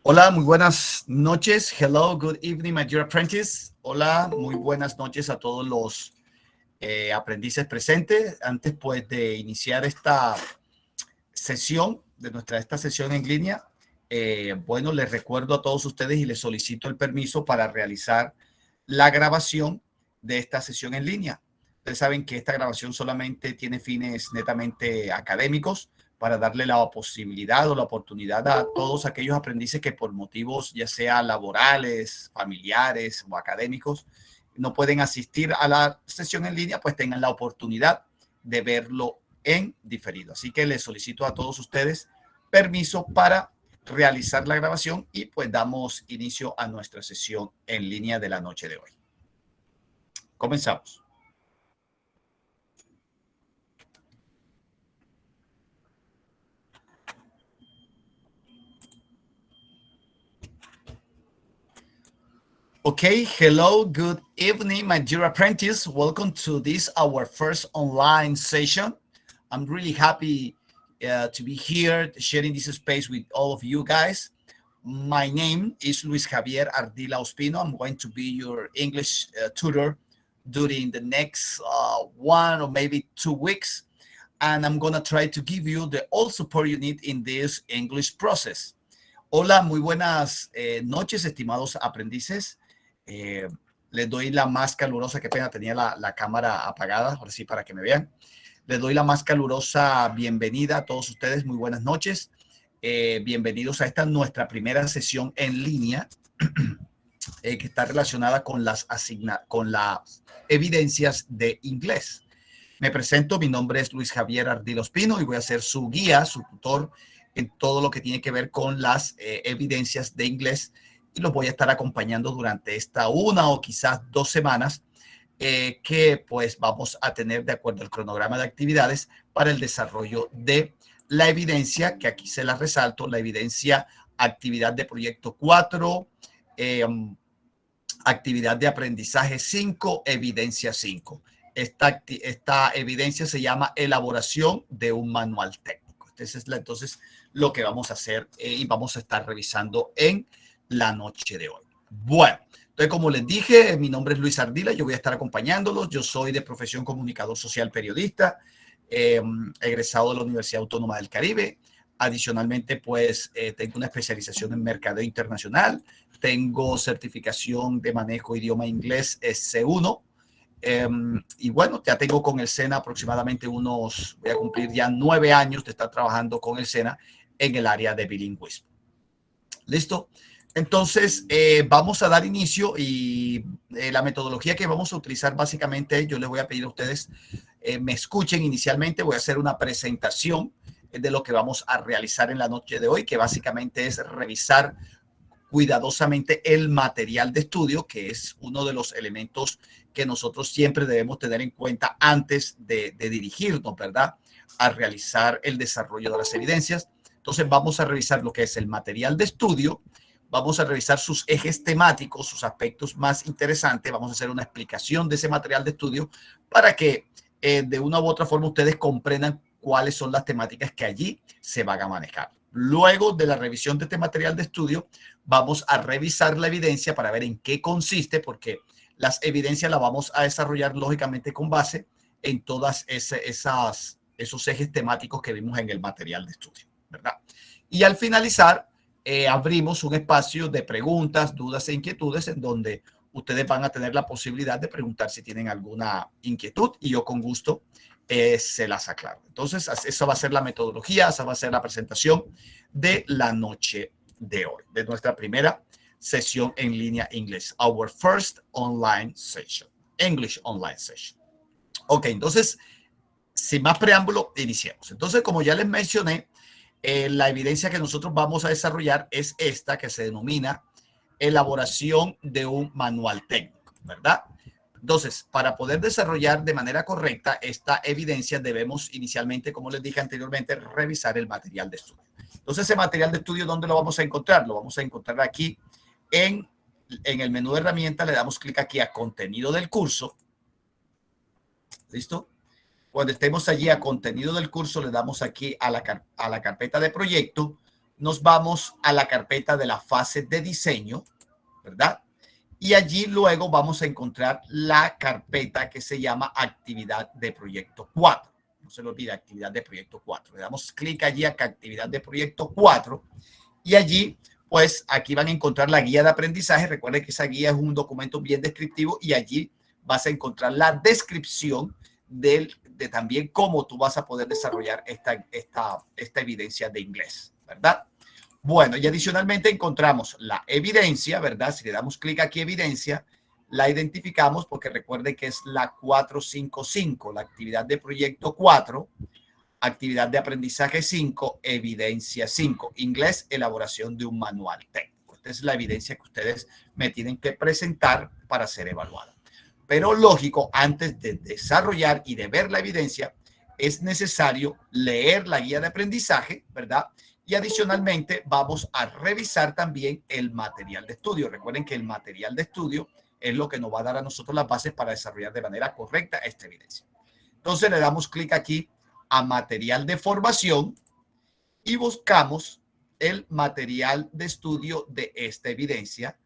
Hola, muy buenas noches. Hello, good evening, my dear apprentice. Hola, muy buenas noches a todos los aprendices presentes. Antes, pues, de iniciar esta sesión, esta sesión en línea, bueno, les recuerdo a todos ustedes y les solicito el permiso para realizar la grabación de esta sesión en línea. Ustedes saben que esta grabación solamente tiene fines netamente académicos para darle la posibilidad o la oportunidad a todos aquellos aprendices que por motivos ya sea laborales, familiares o académicos no pueden asistir a la sesión en línea, pues tengan la oportunidad de verlo en diferido. Así que les solicito a todos ustedes permiso para realizar la grabación y pues damos inicio a nuestra sesión en línea de la noche de hoy. Comenzamos. Okay, hello, good evening, my dear apprentice. Welcome to this, our first online session. I'm really happy to be here sharing this space with all of you guys. My name is Luis Javier Ardila Ospino. I'm going to be your English tutor during the next 1 or maybe 2 weeks. And I'm going to try to give you the all support you need in this English process. Hola, muy buenas noches, estimados aprendices. Les doy la más calurosa, qué pena, tenía la cámara apagada, ahora sí para que me vean. Les doy la más calurosa bienvenida a todos ustedes, muy buenas noches. Bienvenidos a esta nuestra primera sesión en línea que está relacionada con las evidencias de inglés. Me presento, mi nombre es Luis Javier Ardila Ospino y voy a ser su guía, su tutor en todo lo que tiene que ver con las evidencias de inglés y los voy a estar acompañando durante esta 1 o quizás 2 semanas que pues vamos a tener de acuerdo al cronograma de actividades para el desarrollo de la evidencia, que aquí se la resalto, la evidencia actividad de proyecto 4, actividad de aprendizaje 5, evidencia 5. Esta evidencia se llama elaboración de un manual técnico. Entonces lo que vamos a hacer y vamos a estar revisando en la noche de hoy. Bueno, entonces como les dije, mi nombre es Luis Ardila, yo voy a estar acompañándolos. Yo soy de profesión comunicador social periodista, egresado de la Universidad Autónoma del Caribe. Adicionalmente, pues tengo una especialización en mercadeo internacional, tengo certificación de manejo idioma inglés C1. Y bueno, ya tengo con el SENA aproximadamente voy a cumplir ya 9 años de estar trabajando con el SENA en el área de bilingüismo. ¿Listo? Entonces, vamos a dar inicio y la metodología que vamos a utilizar básicamente, yo les voy a pedir a ustedes, me escuchen inicialmente, voy a hacer una presentación de lo que vamos a realizar en la noche de hoy, que básicamente es revisar cuidadosamente el material de estudio, que es uno de los elementos que nosotros siempre debemos tener en cuenta antes de dirigirnos, ¿verdad?, a realizar el desarrollo de las evidencias. Entonces vamos a revisar lo que es el material de estudio, vamos a revisar sus ejes temáticos, sus aspectos más interesantes, vamos a hacer una explicación de ese material de estudio para que de una u otra forma ustedes comprendan cuáles son las temáticas que allí se van a manejar. Luego de la revisión de este material de estudio, vamos a revisar la evidencia para ver en qué consiste, porque las evidencias las vamos a desarrollar lógicamente con base en todas esos ejes temáticos que vimos en el material de estudio, ¿verdad? Y al finalizar, abrimos un espacio de preguntas, dudas e inquietudes en donde ustedes van a tener la posibilidad de preguntar si tienen alguna inquietud y yo con gusto se las aclaro. Entonces, esa va a ser la metodología, esa va a ser la presentación de la noche de hoy, de nuestra primera sesión en línea inglés, our first online session, English online session. Ok, entonces, sin más preámbulo, iniciemos. Entonces, como ya les mencioné, la evidencia que nosotros vamos a desarrollar es esta que se denomina elaboración de un manual técnico, ¿verdad? Entonces, para poder desarrollar de manera correcta esta evidencia, debemos inicialmente, como les dije anteriormente, revisar el material de estudio. Entonces, ese material de estudio, ¿dónde lo vamos a encontrar? Lo vamos a encontrar aquí en el menú de herramientas, le damos clic aquí a contenido del curso. ¿Listo? Cuando estemos allí a contenido del curso, le damos aquí a la carpeta de proyecto, nos vamos a la carpeta de la fase de diseño, ¿verdad? Y allí luego vamos a encontrar la carpeta que se llama actividad de proyecto 4. No se le olvide, actividad de proyecto 4. Le damos clic allí a actividad de proyecto 4 y allí, pues aquí van a encontrar la guía de aprendizaje. Recuerden que esa guía es un documento bien descriptivo y allí vas a encontrar la descripción de también cómo tú vas a poder desarrollar esta evidencia de inglés, ¿verdad? Bueno, y adicionalmente encontramos la evidencia, ¿verdad? Si le damos clic aquí, evidencia, la identificamos porque recuerden que es la 455, la actividad de proyecto 4, actividad de aprendizaje 5, evidencia 5, inglés, elaboración de un manual técnico. Esta es la evidencia que ustedes me tienen que presentar para ser evaluada. Pero lógico, antes de desarrollar y de ver la evidencia, es necesario leer la guía de aprendizaje, ¿verdad? Y adicionalmente vamos a revisar también el material de estudio. Recuerden que el material de estudio es lo que nos va a dar a nosotros las bases para desarrollar de manera correcta esta evidencia. Entonces le damos clic aquí a material de formación y buscamos el material de estudio de esta evidencia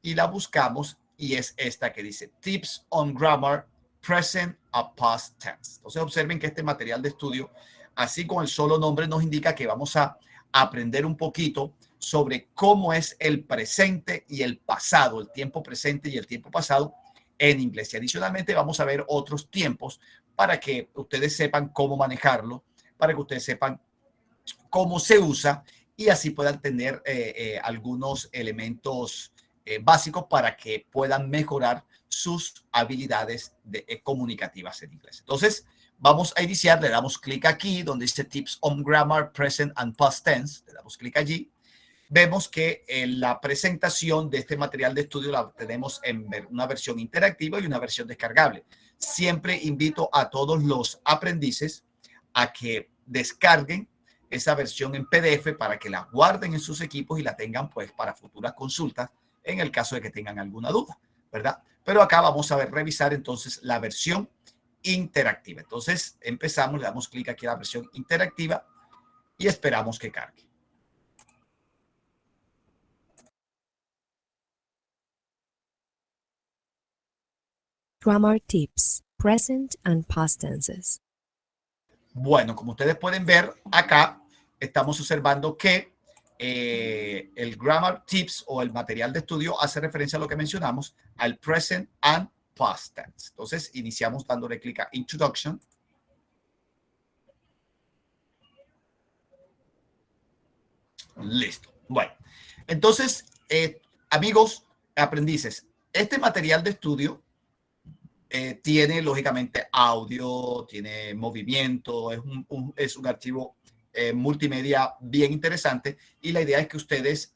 y la buscamos y es esta que dice Tips on Grammar Present a Past Tense. Entonces observen que este material de estudio, así con el solo nombre, nos indica que vamos a aprender un poquito sobre cómo es el presente y el pasado, el tiempo presente y el tiempo pasado en inglés. Y adicionalmente vamos a ver otros tiempos para que ustedes sepan cómo manejarlo, para que ustedes sepan cómo se usa y así puedan tener algunos elementos básicos para que puedan mejorar sus habilidades comunicativas en inglés. Entonces, vamos a iniciar, le damos clic aquí donde dice Tips on Grammar, Present and Past Tense, le damos clic allí. Vemos que en la presentación de este material de estudio la tenemos en una versión interactiva y una versión descargable. Siempre invito a todos los aprendices a que descarguen esa versión en PDF para que la guarden en sus equipos y la tengan pues para futuras consultas en el caso de que tengan alguna duda, ¿verdad? Pero acá vamos a revisar entonces la versión interactiva. Entonces empezamos, le damos clic aquí a la versión interactiva y esperamos que cargue. Grammar tips, present and past tenses. Bueno, como ustedes pueden ver acá, estamos observando que el Grammar Tips o el material de estudio hace referencia a lo que mencionamos, al present and past tense. Entonces, iniciamos dándole clic a Introduction. Listo. Bueno, entonces, amigos, aprendices, este material de estudio tiene lógicamente audio, tiene movimiento, es un archivo multimedia bien interesante y la idea es que ustedes,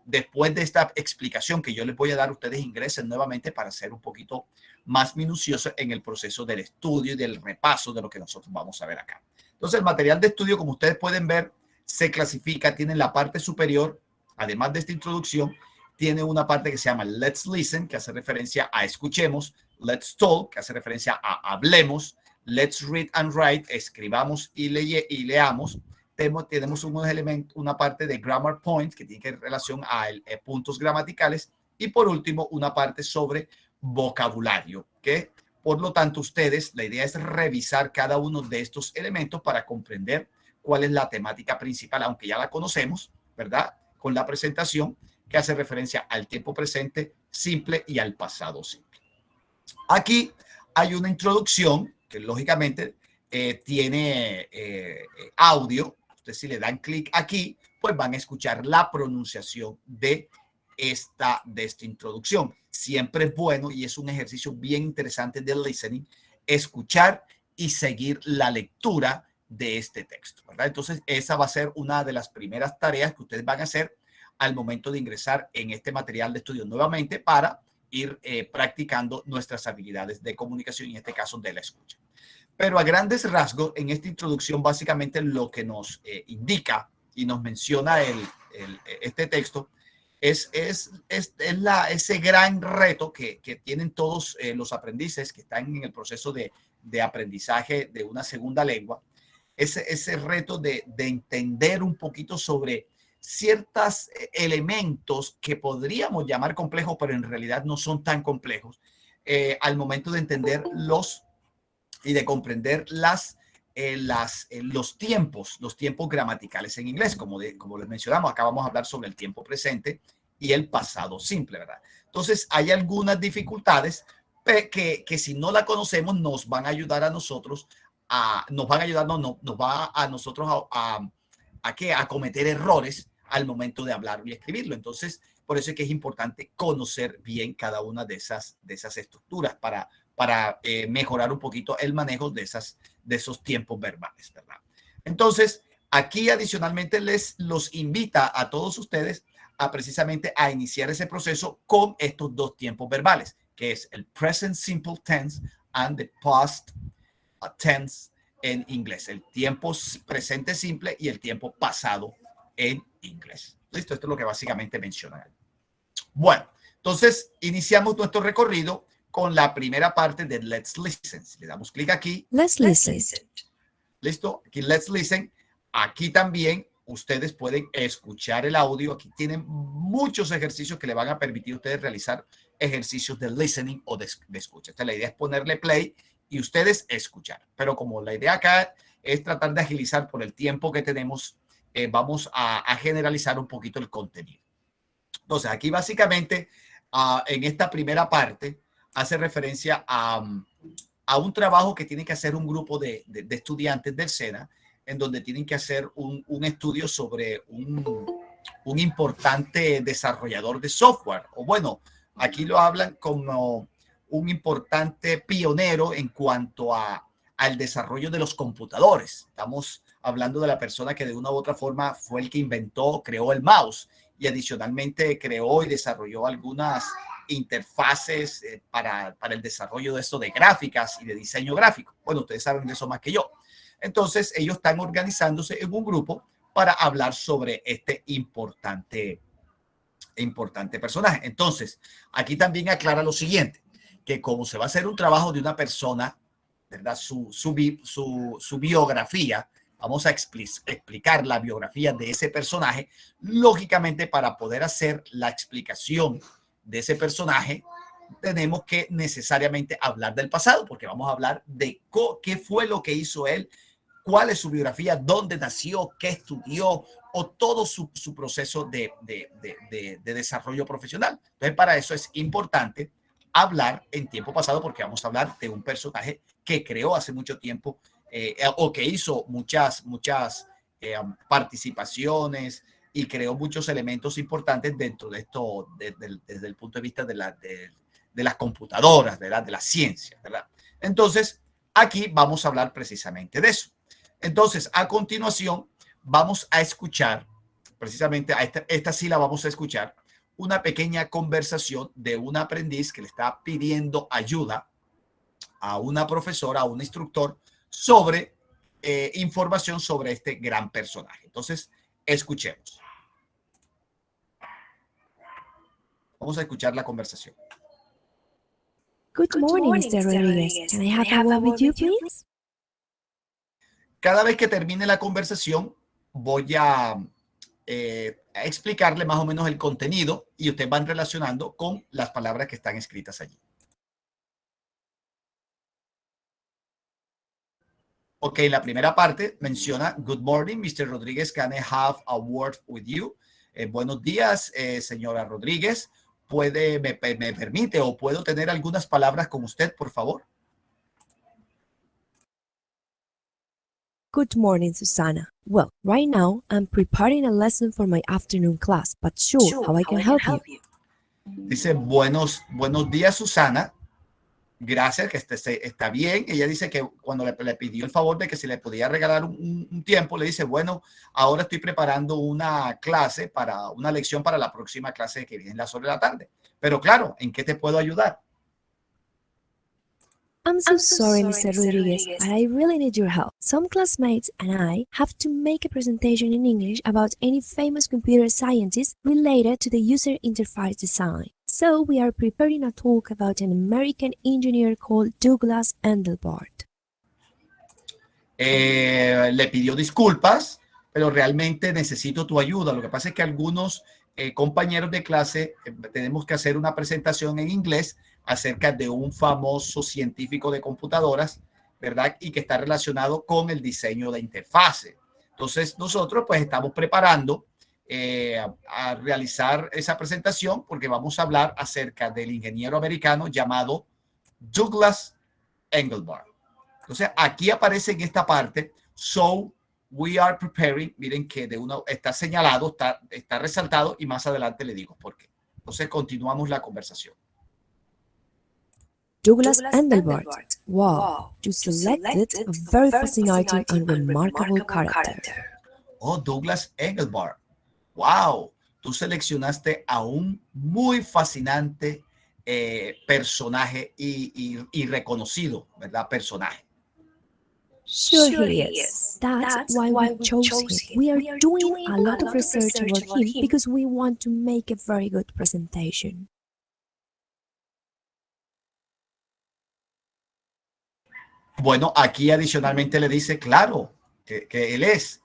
después de esta explicación que yo les voy a dar, ustedes ingresen nuevamente para ser un poquito más minuciosos en el proceso del estudio y del repaso de lo que nosotros vamos a ver acá. Entonces, el material de estudio, como ustedes pueden ver, se clasifica, tiene en la parte superior, además de esta introducción, tiene una parte que se llama Let's Listen, que hace referencia a escuchemos, Let's Talk, que hace referencia a hablemos, Let's Read and Write, escribamos y leamos. Tenemos unos elementos, una parte de Grammar Points, que tiene que ver relación a puntos gramaticales, y por último, una parte sobre vocabulario, que por lo tanto ustedes, la idea es revisar cada uno de estos elementos para comprender cuál es la temática principal, aunque ya la conocemos, ¿verdad? Con la presentación, que hace referencia al tiempo presente simple y al pasado simple. Aquí hay una introducción que lógicamente tiene audio. Ustedes si le dan clic aquí, pues van a escuchar la pronunciación de esta introducción. Siempre es bueno y es un ejercicio bien interesante de listening, escuchar y seguir la lectura de este texto, ¿verdad? Entonces, esa va a ser una de las primeras tareas que ustedes van a hacer al momento de ingresar en este material de estudio nuevamente para ir practicando nuestras habilidades de comunicación, en este caso de la escucha. Pero a grandes rasgos, en esta introducción, básicamente lo que nos indica y nos menciona este texto es ese gran reto que tienen todos los aprendices que están en el proceso de aprendizaje de una segunda lengua, ese reto de entender un poquito sobre ciertos elementos que podríamos llamar complejos, pero en realidad no son tan complejos, al momento de entender y de comprender los tiempos gramaticales en inglés. Como les mencionamos, acá vamos a hablar sobre el tiempo presente y el pasado simple, ¿verdad? Entonces, hay algunas dificultades que si no la conocemos nos van a ayudar a nosotros, nos va a nosotros a cometer errores al momento de hablarlo y escribirlo. Entonces, por eso es que es importante conocer bien cada una de esas estructuras para mejorar un poquito el manejo de esos tiempos verbales, ¿verdad? Entonces, aquí adicionalmente los invita a todos ustedes precisamente a iniciar ese proceso con estos dos tiempos verbales, que es el present simple tense and the past tense en inglés, el tiempo presente simple y el tiempo pasado en inglés. Listo, esto es lo que básicamente mencionan. Bueno, entonces iniciamos nuestro recorrido con la primera parte de Let's Listen. Si le damos clic aquí. Let's listen. Listo, aquí Let's Listen. Aquí también ustedes pueden escuchar el audio. Aquí tienen muchos ejercicios que le van a permitir a ustedes realizar ejercicios de listening o de escucha. Entonces, la idea es ponerle play y ustedes escuchar. Pero como la idea acá es tratar de agilizar por el tiempo que tenemos, vamos a generalizar un poquito el contenido. Entonces, aquí básicamente en esta primera parte hace referencia a un trabajo que tiene que hacer un grupo de estudiantes del SENA, en donde tienen que hacer un estudio sobre un importante desarrollador de software. O bueno, aquí lo hablan como un importante pionero en cuanto al desarrollo de los computadores. Estamos hablando de la persona que de una u otra forma fue el que creó el mouse y adicionalmente creó y desarrolló algunas interfaces para el desarrollo de esto de gráficas y de diseño gráfico. Bueno, ustedes saben de eso más que yo. Entonces, ellos están organizándose en un grupo para hablar sobre este importante personaje. Entonces, aquí también aclara lo siguiente, que como se va a hacer un trabajo de una persona, ¿verdad? Su biografía, vamos a explicar la biografía de ese personaje. Lógicamente, para poder hacer la explicación de ese personaje, tenemos que necesariamente hablar del pasado, porque vamos a hablar de qué fue lo que hizo él, cuál es su biografía, dónde nació, qué estudió o todo su proceso de desarrollo profesional. Entonces, para eso es importante hablar en tiempo pasado, porque vamos a hablar de un personaje que creó hace mucho tiempo o que hizo muchas participaciones y creó muchos elementos importantes dentro de esto desde el punto de vista de las computadoras, ¿verdad? De la ciencia, ¿verdad? Entonces, aquí vamos a hablar precisamente de eso. Entonces, a continuación, vamos a escuchar, precisamente a esta sí la vamos a escuchar, una pequeña conversación de un aprendiz que le está pidiendo ayuda a una profesora, a un instructor, sobre información sobre este gran personaje. Entonces, escuchemos. Vamos a escuchar la conversación. Good morning, Mr. Rodriguez. Can I have a word with you, please? Cada vez que termine la conversación, voy a explicarle más o menos el contenido y ustedes van relacionando con las palabras que están escritas allí. Ok, la primera parte menciona, good morning, Mr. Rodriguez, can I have a word with you? Buenos días, señora Rodríguez. ¿Me permite o puedo tener algunas palabras con usted, por favor? Good morning, Susana. Well, right now I'm preparing a lesson for my afternoon class, but sure, how I can help you? Dice, buenos días, Susana. Gracias, que está bien. Ella dice que cuando le pidió el favor de que se le podía regalar un tiempo, le dice, bueno, ahora estoy preparando una lección para la próxima clase que viene en las horas de la tarde. Pero claro, ¿en qué te puedo ayudar? I'm so sorry, Mr. Rodriguez, but I really need your help. Some classmates and I have to make a presentation in English about any famous computer scientist related to the user interface design. So we are preparing a talk about an American engineer called Douglas Engelbart. Le pidió disculpas, pero realmente necesito tu ayuda. Lo que pasa es que algunos compañeros de clase tenemos que hacer una presentación en inglés acerca de un famoso científico de computadoras, ¿verdad? Y que está relacionado con el diseño de interfase. Entonces, nosotros pues estamos preparando a realizar esa presentación porque vamos a hablar acerca del ingeniero americano llamado Douglas Engelbart. Entonces, aquí aparece en esta parte, so we are preparing, miren que de uno está señalado, está resaltado y más adelante le digo por qué. Entonces, continuamos la conversación. Douglas Engelbart. Wow, you selected a very fascinating and remarkable character. Oh, Douglas Engelbart. Wow, tú seleccionaste a un muy fascinante personaje y reconocido, ¿verdad? Personaje. Sure he is. That's why we chose him. We are doing a lot of research about him because we want to make a very good presentation. Bueno, aquí adicionalmente le dice, claro, que él es.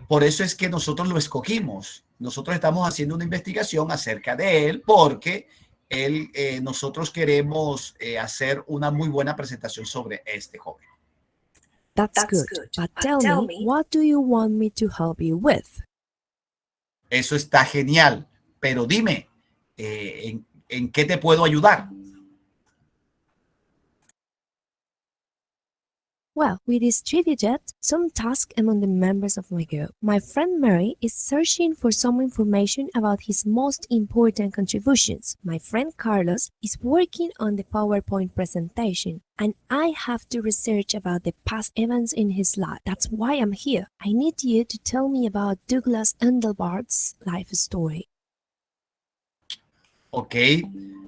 Por eso es que nosotros lo escogimos. Nosotros estamos haciendo una investigación acerca de él porque nosotros queremos hacer una muy buena presentación sobre este joven. That's good. But tell me, what do you want me to help you with? Eso está genial, pero dime, ¿en qué te puedo ayudar? Well, we distributed some tasks among the members of my group. My friend Mary is searching for some information about his most important contributions. My friend Carlos is working on the PowerPoint presentation, and I have to research about the past events in his life. That's why I'm here. I need you to tell me about Douglas Engelbart's life story. Ok,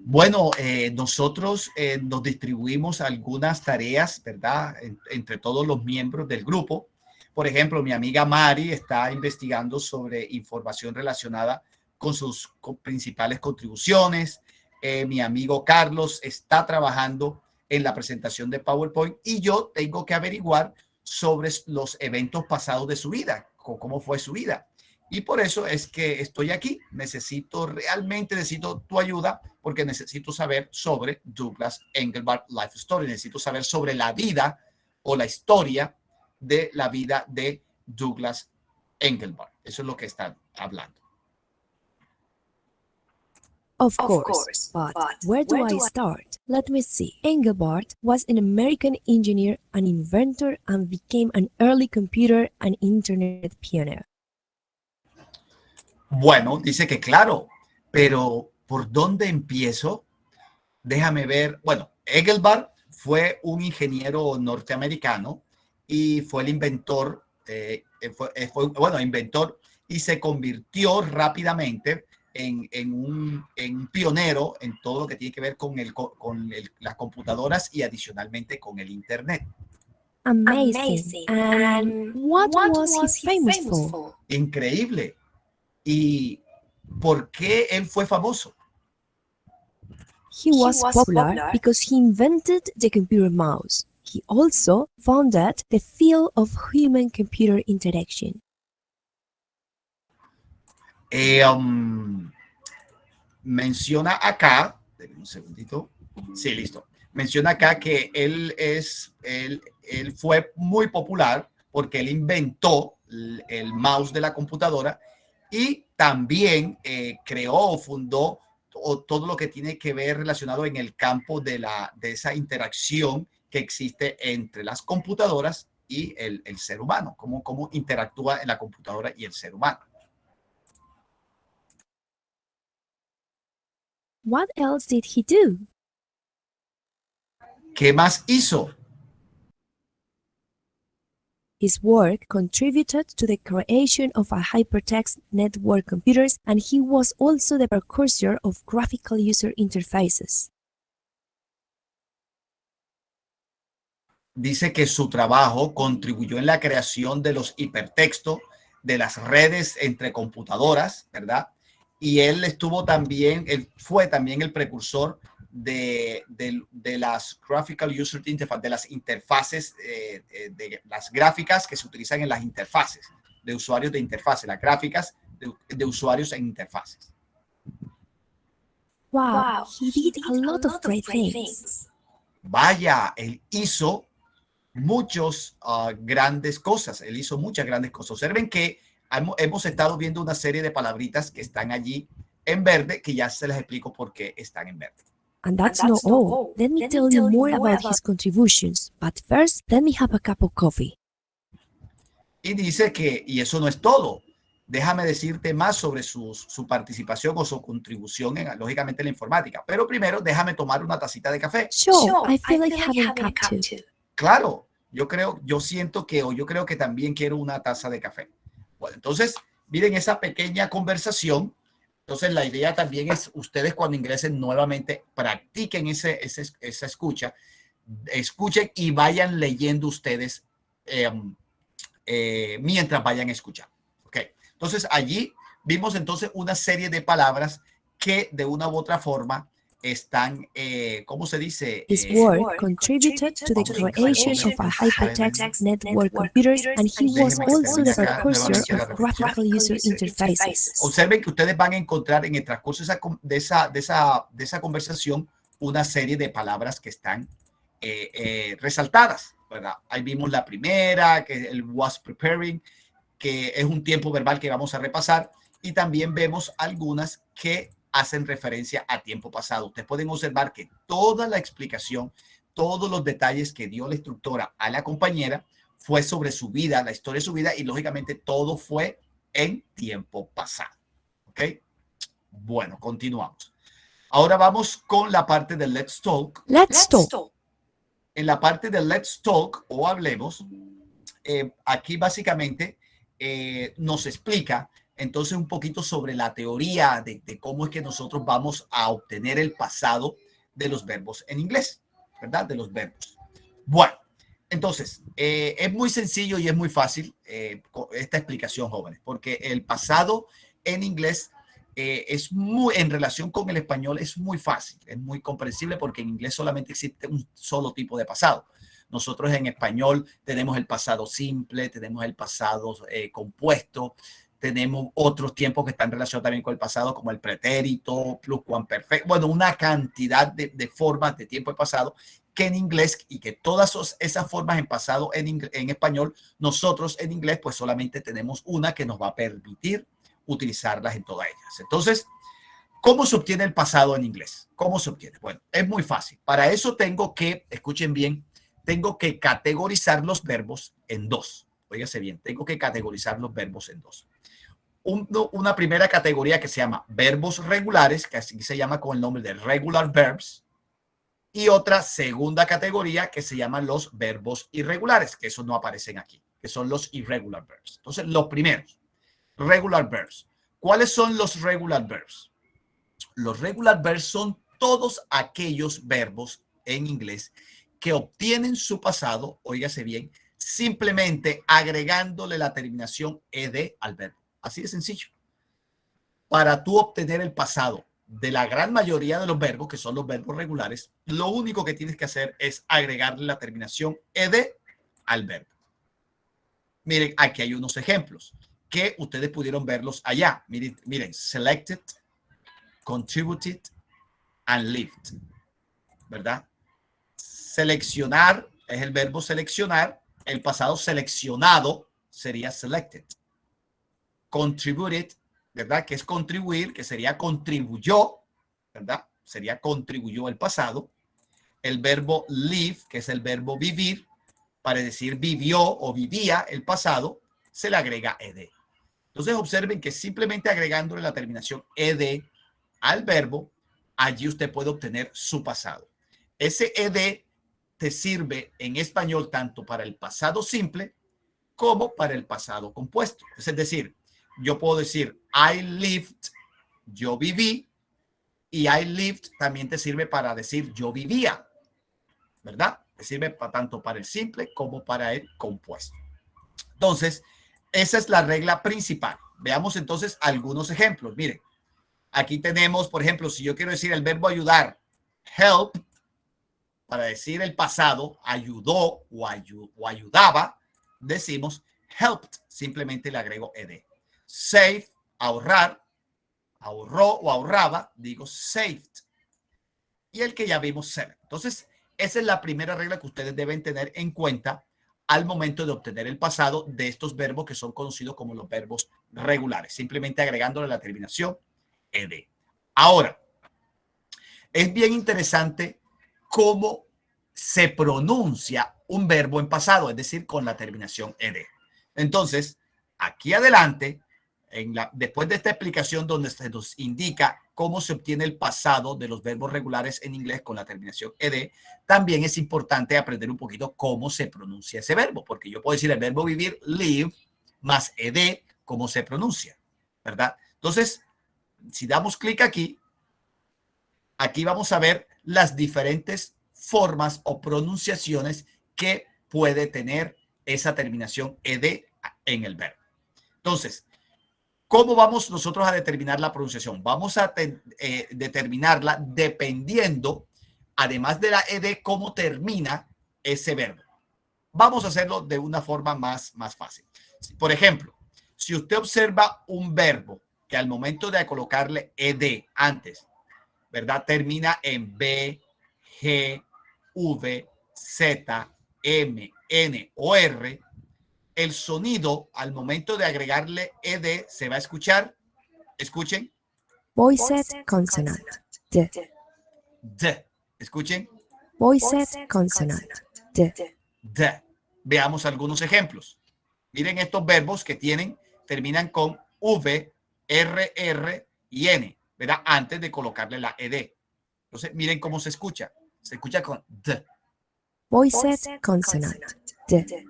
bueno, nosotros nos distribuimos algunas tareas, ¿verdad? Entre todos los miembros del grupo. Por ejemplo, mi amiga Mari está investigando sobre información relacionada con sus principales contribuciones. Mi amigo Carlos está trabajando en la presentación de PowerPoint y yo tengo que averiguar sobre los eventos pasados de su vida, cómo fue su vida. Y por eso es que estoy aquí. Realmente necesito tu ayuda porque necesito saber sobre Douglas Engelbart Life Story. Necesito saber sobre la vida o la historia de la vida de Douglas Engelbart. Eso es lo que están hablando. Of course, but where do I start? Let me see. Engelbart was an American engineer, an inventor, and became an early computer and internet pioneer. Bueno, dice que claro, pero ¿por dónde empiezo? Déjame ver. Bueno, Engelbart fue un ingeniero norteamericano y fue el inventor, inventor y se convirtió rápidamente en un pionero en todo lo que tiene que ver con las computadoras y adicionalmente con el Internet. Amazing. And what was he famous for? Increíble. ¿Y por qué él fue famoso? He was popular because he invented the computer mouse. He also founded the field of human-computer interaction. Menciona acá, un segundito. Sí, listo. Menciona acá que él fue muy popular porque él inventó el mouse de la computadora y también creó o fundó todo lo que tiene que ver relacionado en el campo de esa interacción que existe entre las computadoras y el ser humano, cómo interactúa en la computadora y el ser humano. What else did he do? ¿Qué más hizo? His work contributed to the creation of a hypertext network computers, and he was also the precursor of graphical user interfaces. Dice que su trabajo contribuyó en la creación de los hipertextos, de las redes entre computadoras, ¿verdad? Y él fue también el precursor de las graphical user interface, de las interfaces, de las gráficas que se utilizan en las interfaces de usuarios de interfaces, las gráficas de usuarios en interfaces. Wow, he did a lot of great things. Vaya, él hizo muchas grandes cosas. Él hizo muchas grandes cosas. Observen que hemos estado viendo una serie de palabritas que están allí en verde, que ya se les explico por qué están en verde. And that's not all. Let me tell you more about his contributions. But first, let me have a cup of coffee. Y dice que, y eso no es todo. Déjame decirte más sobre su participación o su contribución lógicamente, en la informática. Pero primero, déjame tomar una tacita de café. Sure, I feel like having a cup too. Claro, yo creo que también quiero una taza de café. Bueno, entonces, miren esa pequeña conversación. Entonces, la idea también es ustedes cuando ingresen nuevamente, practiquen esa escucha, escuchen y vayan leyendo ustedes mientras vayan a escuchar. Okay. Entonces, allí vimos entonces una serie de palabras que de una u otra forma están, ¿cómo se dice? His work contributed to the creation of a hypertext network computers, and he was also the precursor of graphical user interfaces. Observen que ustedes van a encontrar en el transcurso de esa conversación una serie de palabras que están resaltadas, ¿verdad? Ahí vimos la primera, que el was preparing, que es un tiempo verbal que vamos a repasar, y también vemos algunas que hacen referencia a tiempo pasado. Ustedes pueden observar que toda la explicación, todos los detalles que dio la instructora a la compañera fue sobre su vida, la historia de su vida, y lógicamente todo fue en tiempo pasado. ¿Ok? Bueno, continuamos. Ahora vamos con la parte de Let's Talk. Let's talk. En la parte de Let's Talk o hablemos, aquí básicamente nos explica entonces un poquito sobre la teoría de cómo es que nosotros vamos a obtener el pasado de los verbos en inglés, ¿verdad? De los verbos. Bueno, entonces, es muy sencillo y es muy fácil esta explicación, jóvenes, porque el pasado en inglés es en relación con el español, es muy fácil, es muy comprensible porque en inglés solamente existe un solo tipo de pasado. Nosotros en español tenemos el pasado simple, tenemos el pasado compuesto, tenemos otros tiempos que están relacionados también con el pasado, como el pretérito, pluscuamperfecto, bueno, una cantidad de formas de tiempo de pasado que en inglés, y que todas esas formas en pasado en español, nosotros en inglés pues solamente tenemos una que nos va a permitir utilizarlas en todas ellas. Entonces, ¿cómo se obtiene el pasado en inglés? ¿Cómo se obtiene? Bueno, es muy fácil. Para eso tengo que, escuchen bien, tengo que categorizar los verbos en dos. Óigase bien, tengo que categorizar los verbos en dos. Una primera categoría que se llama verbos regulares, que así se llama con el nombre de regular verbs, y otra segunda categoría que se llaman los verbos irregulares, que esos no aparecen aquí, que son los irregular verbs. Entonces, los primeros, regular verbs. ¿Cuáles son los regular verbs? Los regular verbs son todos aquellos verbos en inglés que obtienen su pasado, óigase bien, simplemente agregándole la terminación ed al verbo. Así de sencillo. Para tú obtener el pasado de la gran mayoría de los verbos, que son los verbos regulares, lo único que tienes que hacer es agregarle la terminación ed al verbo. Miren, aquí hay unos ejemplos que ustedes pudieron verlos allá. Miren, selected, contributed, and lived. ¿Verdad? Seleccionar es el verbo seleccionar. El pasado seleccionado sería selected. Contributed, ¿verdad? Que es contribuir, que sería contribuyó, ¿verdad? Sería contribuyó el pasado. El verbo live, que es el verbo vivir, para decir vivió o vivía el pasado, se le agrega ed. Entonces observen que simplemente agregándole la terminación ed al verbo, allí usted puede obtener su pasado. Ese ed te sirve en español tanto para el pasado simple como para el pasado compuesto. Es decir, yo puedo decir I lived, yo viví, y I lived también te sirve para decir yo vivía, ¿verdad? Te sirve tanto para el simple como para el compuesto. Entonces, esa es la regla principal. Veamos entonces algunos ejemplos. Miren, aquí tenemos, por ejemplo, si yo quiero decir el verbo ayudar, help, para decir el pasado, ayudó o ayudaba, decimos helped, simplemente le agrego ed. Save, ahorrar, ahorró o ahorraba, digo saved. Y el que ya vimos, save. Entonces, esa es la primera regla que ustedes deben tener en cuenta al momento de obtener el pasado de estos verbos que son conocidos como los verbos regulares, simplemente agregándole la terminación ed. Ahora, es bien interesante cómo se pronuncia un verbo en pasado, es decir, con la terminación ed. Entonces, aquí adelante, después de esta explicación donde se nos indica cómo se obtiene el pasado de los verbos regulares en inglés con la terminación ed, también es importante aprender un poquito cómo se pronuncia ese verbo, porque yo puedo decir el verbo vivir, live, más ed, cómo se pronuncia, ¿verdad? Entonces, si damos clic aquí vamos a ver las diferentes formas o pronunciaciones que puede tener esa terminación ed en el verbo. Entonces, ¿cómo vamos nosotros a determinar la pronunciación? Vamos a determinarla dependiendo, además de la ed, cómo termina ese verbo. Vamos a hacerlo de una forma más fácil. Por ejemplo, si usted observa un verbo que al momento de colocarle ed antes, ¿verdad? Termina en B, G, V, Z, M, N o R. El sonido al momento de agregarle ed se va a escuchar. Escuchen. Voiced consonant. D. D. Escuchen. Voiced consonant. D. D. Veamos algunos ejemplos. Miren estos verbos que terminan con V, R, R y N, ¿verdad? Antes de colocarle la ed. Entonces, miren cómo se escucha. Se escucha con D. Voiced consonant. D.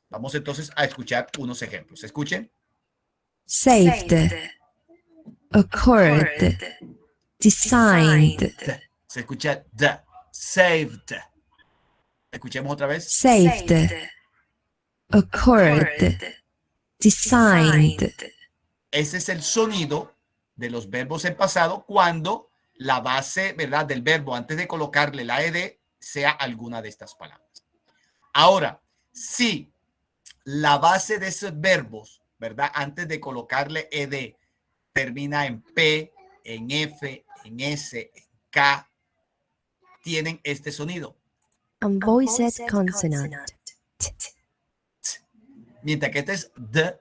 Vamos entonces a escuchar unos ejemplos. Escuchen. Saved. Occurred. Designed. Se escucha D. Saved. Escuchemos otra vez. Saved. Occurred. Designed. Ese es el sonido de los verbos en pasado cuando la base, ¿verdad?, del verbo antes de colocarle la ed sea alguna de estas palabras. Ahora, si la base de esos verbos, ¿verdad?, antes de colocarle ed termina en P, en F, en S, en K, tienen este sonido. Unvoiced consonant. T. Mientras que este es D,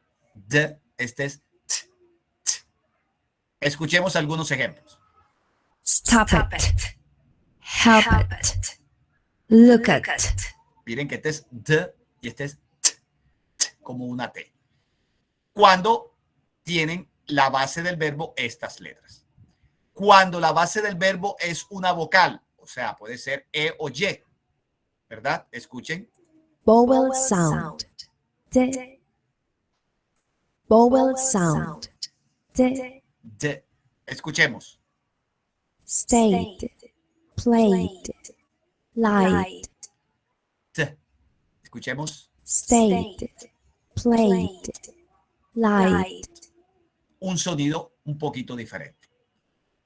este es T, T. Escuchemos algunos ejemplos. Stop it. Help it. Look at. Miren que este es D y este es T, T, como una T. Cuando tienen la base del verbo estas letras. Cuando la base del verbo es una vocal, o sea, puede ser E o Y, ¿verdad? Escuchen. Vowel sound. D. Vowel sound. D. D. Escuchemos. Stayed. Played. Lied. D. Escuchemos. Stayed. Played. Lied. Un sonido un poquito diferente.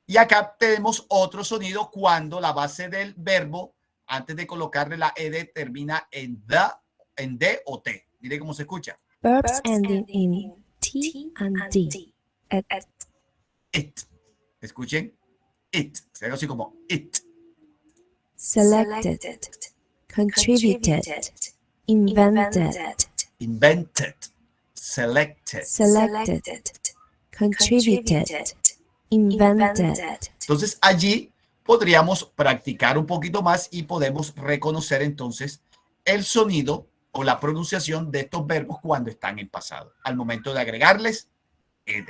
Y acá tenemos otro sonido cuando la base del verbo, antes de colocarle la ed, termina en D o T. Mire cómo se escucha. Verbs ending in T and D. It. Escuchen. It. Se ve así como it. Selected. Contributed. Invented. Invented. Selected. Selected. Contributed. Invented. Entonces allí podríamos practicar un poquito más y podemos reconocer entonces el sonido o la pronunciación de estos verbos cuando están en pasado, al momento de agregarles ed.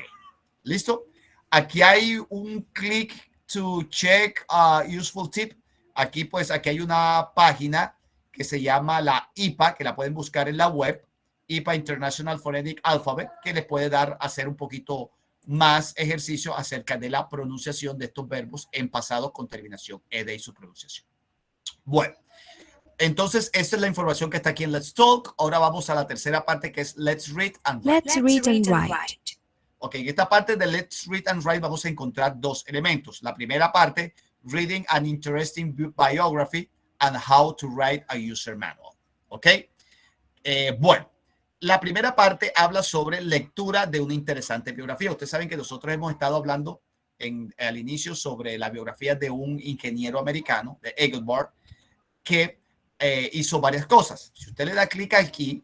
¿Listo? Aquí hay un click to check a useful tip. Aquí hay una página que se llama la IPA, que la pueden buscar en la web, IPA International Phonetic Alphabet, que les puede hacer un poquito más ejercicio acerca de la pronunciación de estos verbos en pasado con terminación ed y su pronunciación. Bueno, entonces esta es la información que está aquí en Let's Talk. Ahora vamos a la tercera parte, que es Let's Read and Write. Let's read and write. Ok, en esta parte de Let's Read and Write vamos a encontrar dos elementos. La primera parte, reading an interesting biography, and how to write a user manual. ¿Ok? Bueno, la primera parte habla sobre lectura de una interesante biografía. Ustedes saben que nosotros hemos estado hablando al inicio sobre la biografía de un ingeniero americano, de Engelbart, que hizo varias cosas. Si usted le da clic aquí,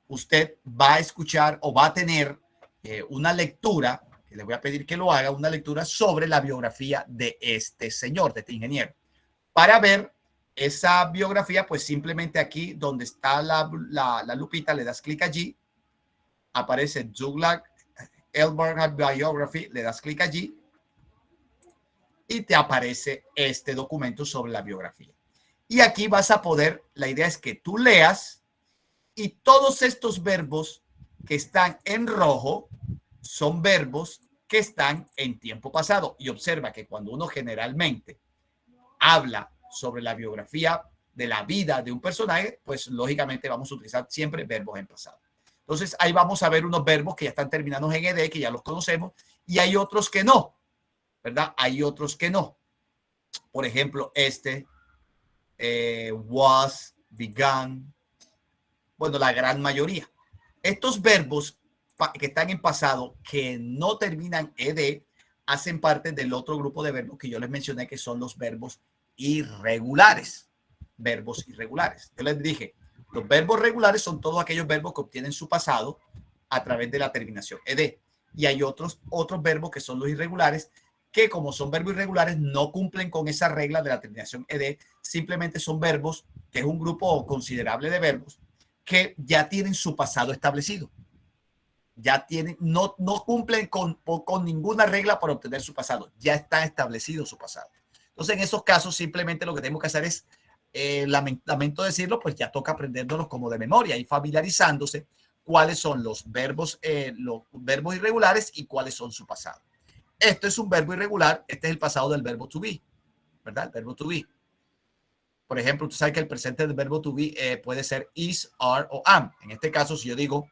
usted va a escuchar o va a tener una lectura, que le voy a pedir que lo haga, una lectura sobre la biografía de este señor, de este ingeniero. Para ver esa biografía, pues simplemente aquí donde está la lupita, le das clic allí, aparece Douglas Engelbart Biography, le das clic allí y te aparece este documento sobre la biografía. Y aquí vas a poder, la idea es que tú leas y todos estos verbos que están en rojo son verbos que están en tiempo pasado. Y observa que cuando uno generalmente habla sobre la biografía de la vida de un personaje, pues lógicamente vamos a utilizar siempre verbos en pasado. Entonces ahí vamos a ver unos verbos que ya están terminados en ed, que ya los conocemos, y hay otros que no, ¿verdad? Hay otros que no. Por ejemplo, was, began, bueno, la gran mayoría. Estos verbos que están en pasado, que no terminan ed, hacen parte del otro grupo de verbos que yo les mencioné, que son los verbos irregulares. Verbos irregulares. Yo les dije, los verbos regulares son todos aquellos verbos que obtienen su pasado a través de la terminación ed. Y hay otros verbos que son los irregulares, que como son verbos irregulares no cumplen con esa regla de la terminación ed, simplemente son verbos, que es un grupo considerable de verbos, que ya tienen su pasado establecido. Ya tienen, no cumplen con ninguna regla para obtener su pasado. Ya está establecido su pasado. Entonces, en esos casos, simplemente lo que tenemos que hacer es, lamento decirlo, pues ya toca aprendérnoslos como de memoria y familiarizándose cuáles son los verbos irregulares y cuáles son su pasado. Esto es un verbo irregular. Este es el pasado del verbo to be, ¿verdad? El verbo to be. Por ejemplo, tú sabes que el presente del verbo to be puede ser is, are o am. En este caso, si yo digo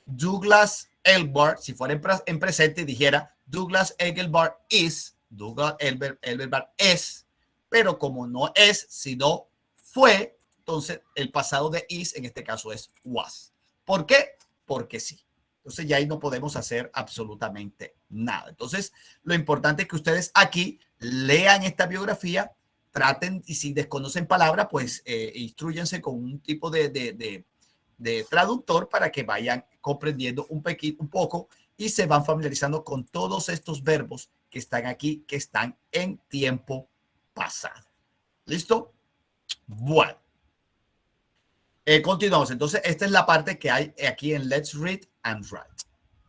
Douglas Engelbart, si fuera en presente, dijera Douglas Engelbart is, Douglas Engelbart es, pero como no es, sino fue, entonces el pasado de is en este caso es was. ¿Por qué? Porque sí. Entonces ya ahí no podemos hacer absolutamente nada. Entonces lo importante es que ustedes aquí lean esta biografía, traten, y si desconocen palabras, pues instruyanse con un tipo de traductor para que vayan comprendiendo un poco y se van familiarizando con todos estos verbos que están aquí, que están en tiempo pasado. ¿Listo? Bueno. Continuamos. Entonces, esta es la parte que hay aquí en Let's Read and Write.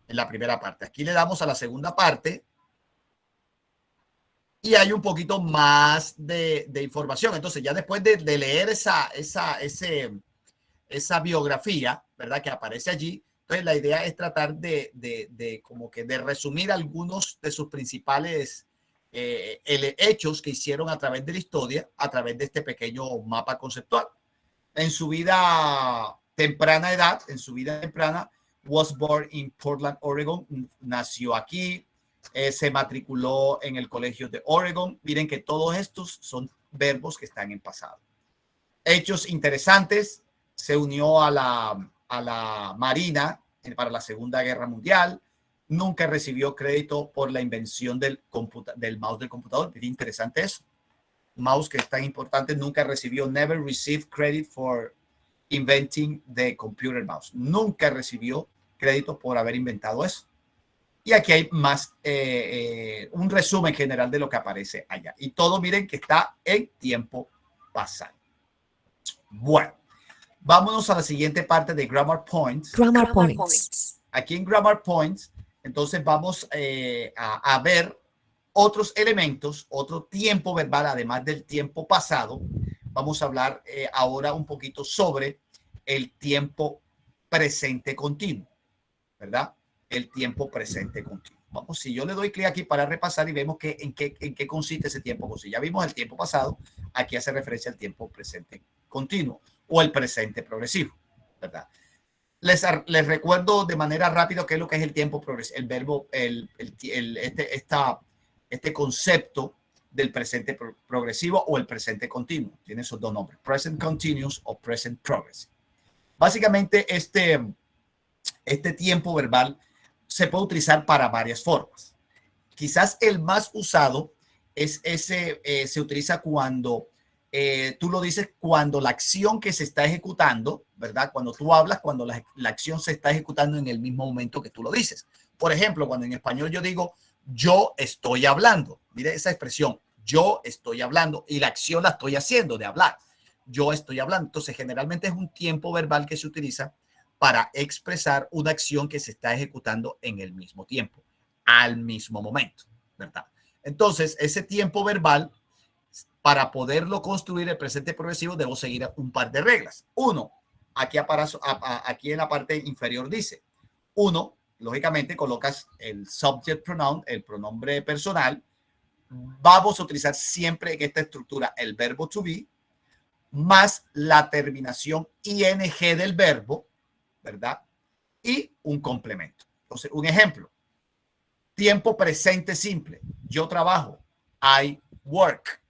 En la primera parte. Aquí le damos a la segunda parte y hay un poquito más de información. Entonces, ya después de leer esa biografía, ¿verdad? Que aparece allí. Entonces, la idea es tratar de como que de resumir algunos de sus principales hechos que hicieron a través de la historia, a través de este pequeño mapa conceptual. En su vida temprana edad, was born in Portland, Oregon, nació aquí, se matriculó en el colegio de Oregon. Miren que todos estos son verbos que están en pasado. Hechos interesantes: se unió a la Marina para la Segunda Guerra Mundial. Nunca recibió crédito por la invención del mouse del computador. Es interesante eso. Mouse, que es tan importante, nunca recibió, never received credit for inventing the computer mouse. Nunca recibió crédito por haber inventado eso. Y aquí hay más, un resumen general de lo que aparece allá. Y todo, miren que está en tiempo pasado. Bueno, vámonos a la siguiente parte de Grammar Points. Grammar points. Aquí en Grammar Points, entonces vamos a ver otros elementos, otro tiempo verbal, además del tiempo pasado. Vamos a hablar ahora un poquito sobre el tiempo presente continuo, ¿verdad? El tiempo presente continuo. Vamos, si yo le doy clic aquí para repasar y vemos en qué consiste ese tiempo continuo. Ya vimos el tiempo pasado, aquí hace referencia al tiempo presente continuo o el presente progresivo, ¿verdad? Les recuerdo de manera rápida qué es lo que es el tiempo progresivo, el verbo, este concepto del presente progresivo o el presente continuo. Tiene esos dos nombres, present continuous o present progressive. Básicamente, este tiempo verbal se puede utilizar para varias formas. Quizás el más usado es se utiliza cuando tú lo dices cuando la acción que se está ejecutando, ¿verdad? Cuando tú hablas, cuando la acción se está ejecutando en el mismo momento que tú lo dices. Por ejemplo, cuando en español yo digo, yo estoy hablando. Mire esa expresión, yo estoy hablando y la acción la estoy haciendo de hablar. Yo estoy hablando. Entonces, generalmente es un tiempo verbal que se utiliza para expresar una acción que se está ejecutando en el mismo tiempo, al mismo momento, ¿verdad? Entonces, ese tiempo verbal, para poderlo construir el presente progresivo, debo seguir un par de reglas. Uno, aquí en la parte inferior dice, uno, lógicamente colocas el subject pronoun, el pronombre personal. Vamos a utilizar siempre en esta estructura el verbo to be más la terminación ing del verbo, ¿verdad? Y un complemento. Entonces, un ejemplo. Tiempo presente simple. Yo trabajo. I work.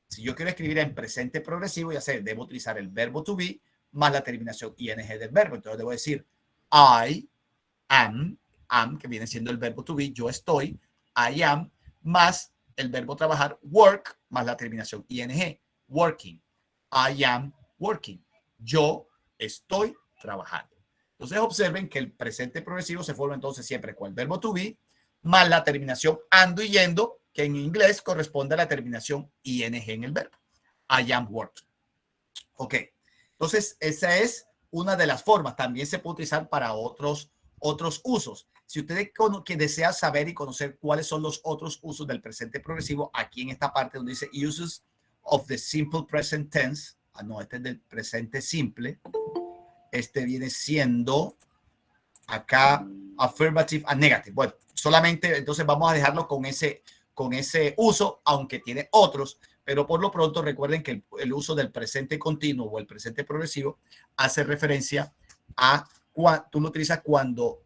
Si yo quiero escribir en presente progresivo, ya sé, debo utilizar el verbo to be más la terminación ing del verbo. Entonces, debo decir I am, que viene siendo el verbo to be, yo estoy, I am, más el verbo trabajar, work, más la terminación ing, working. I am working. Yo estoy trabajando. Entonces observen que el presente progresivo se forma entonces siempre con el verbo to be más la terminación ando y yendo, que en inglés corresponde a la terminación ing en el verbo. I am working. Ok. Entonces esa es una de las formas. También se puede utilizar para otros usos. Si usted que desea saber y conocer cuáles son los otros usos del presente progresivo, aquí en esta parte donde dice uses of the simple present tense, no, este es del presente simple, este viene siendo acá affirmative and negative. Bueno, solamente entonces vamos a dejarlo con ese uso, aunque tiene otros, pero por lo pronto recuerden que el uso del presente continuo o el presente progresivo hace referencia a tú lo utilizas cuando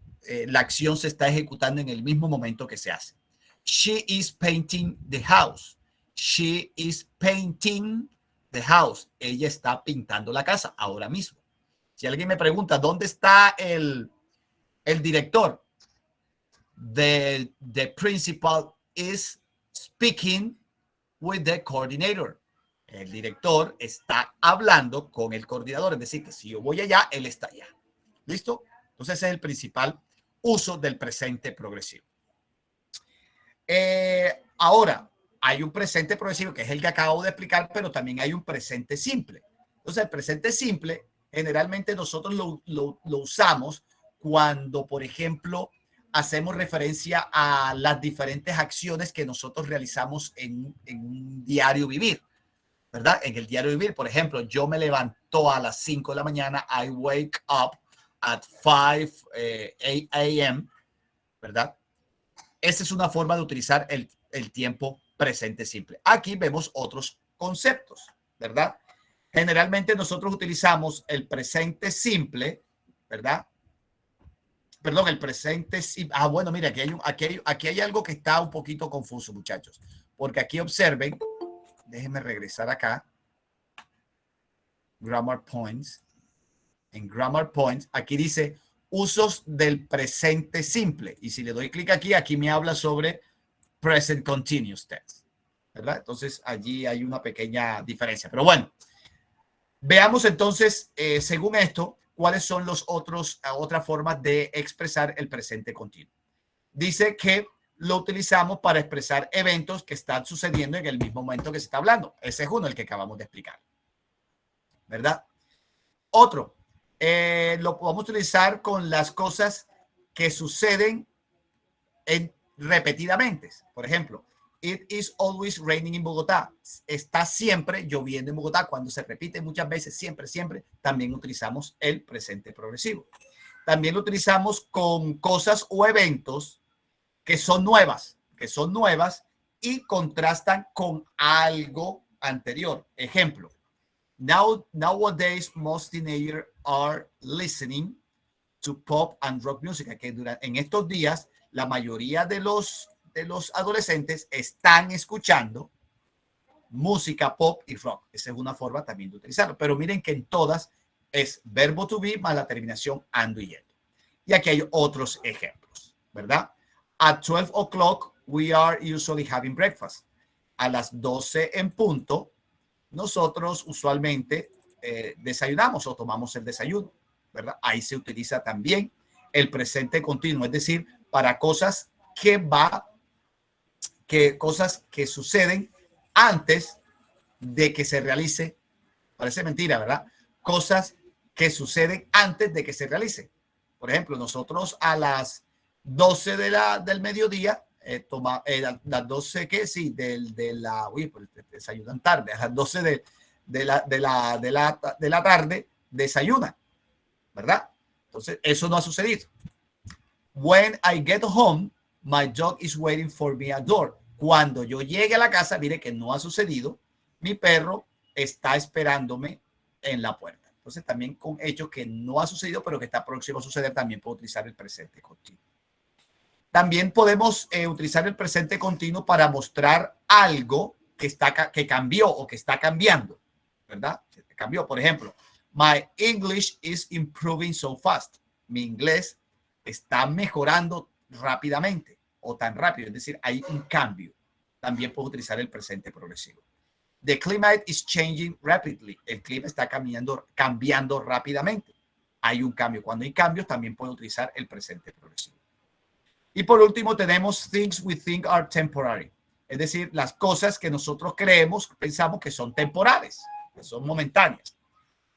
la acción se está ejecutando en el mismo momento que se hace. She is painting the house. She is painting the house. Ella está pintando la casa ahora mismo. Si alguien me pregunta, ¿dónde está el director? The principal is speaking with the coordinator. El director está hablando con el coordinador, es decir, que si yo voy allá, él está allá. ¿Listo? Entonces ese es el principal uso del presente progresivo. Ahora, hay un presente progresivo que es el que acabo de explicar, pero también hay un presente simple. Entonces, el presente simple, generalmente nosotros lo usamos cuando, por ejemplo, hacemos referencia a las diferentes acciones que nosotros realizamos en un diario vivir, ¿verdad? En el diario vivir, por ejemplo, yo me levanto a las 5 de la mañana, I wake up at 5 a.m., ¿verdad? Esa es una forma de utilizar el tiempo presente simple. Aquí vemos otros conceptos, ¿verdad? Generalmente nosotros utilizamos el presente simple, ¿verdad? Perdón, el presente simple. Bueno, mira, aquí hay algo que está un poquito confuso, muchachos. Porque aquí observen, déjenme regresar acá. Grammar Points. En Grammar Points, aquí dice usos del presente simple. Y si le doy clic aquí me habla sobre present continuous tense, ¿verdad? Entonces, allí hay una pequeña diferencia. Pero bueno, veamos entonces, según esto, cuáles son otras formas de expresar el presente continuo. Dice que lo utilizamos para expresar eventos que están sucediendo en el mismo momento que se está hablando. Ese es uno, el que acabamos de explicar, ¿verdad? Otro, lo podemos utilizar con las cosas que suceden repetidamente. Por ejemplo, it is always raining in Bogotá. Está siempre lloviendo en Bogotá. Cuando se repite muchas veces, siempre, también utilizamos el presente progresivo. También lo utilizamos con cosas o eventos que son nuevas y contrastan con algo anterior. Ejemplo, nowadays most teenagers are listening to pop and rock music. Que en estos días la mayoría de los adolescentes están escuchando música pop y rock. Esa es una forma también de utilizarlo. Pero miren que en todas es verbo to be más la terminación ando y yendo. Y aquí hay otros ejemplos, ¿verdad? At 12 o'clock, we are usually having breakfast. A las 12 en punto, nosotros usualmente desayunamos o tomamos el desayuno, ¿verdad? Ahí se utiliza también el presente continuo, es decir, para cosas cosas que suceden antes de que se realice. Parece mentira, ¿verdad? Cosas que suceden antes de que se realice. Por ejemplo, nosotros a las 12 del mediodía, las 12 que sí, pues desayunan tarde, a las 12 de la tarde desayunan, ¿verdad? Entonces, eso no ha sucedido. When I get home, my dog is waiting for me at door. Cuando yo llegue a la casa, mire que no ha sucedido, mi perro está esperándome en la puerta. Entonces, también con hechos que no ha sucedido, pero que está próximo a suceder, también puedo utilizar el presente continuo. También podemos utilizar el presente continuo para mostrar algo que cambió o que está cambiando, ¿verdad? Cambió, por ejemplo, my English is improving so fast. Mi inglés está mejorando rápidamente o tan rápido, es decir, hay un cambio. También puedo utilizar el presente progresivo. The climate is changing rapidly. El clima está cambiando rápidamente. Hay un cambio. Cuando hay cambios, también puedo utilizar el presente progresivo. Y por último, tenemos things we think are temporary. Es decir, las cosas que nosotros pensamos que son temporales, que son momentáneas.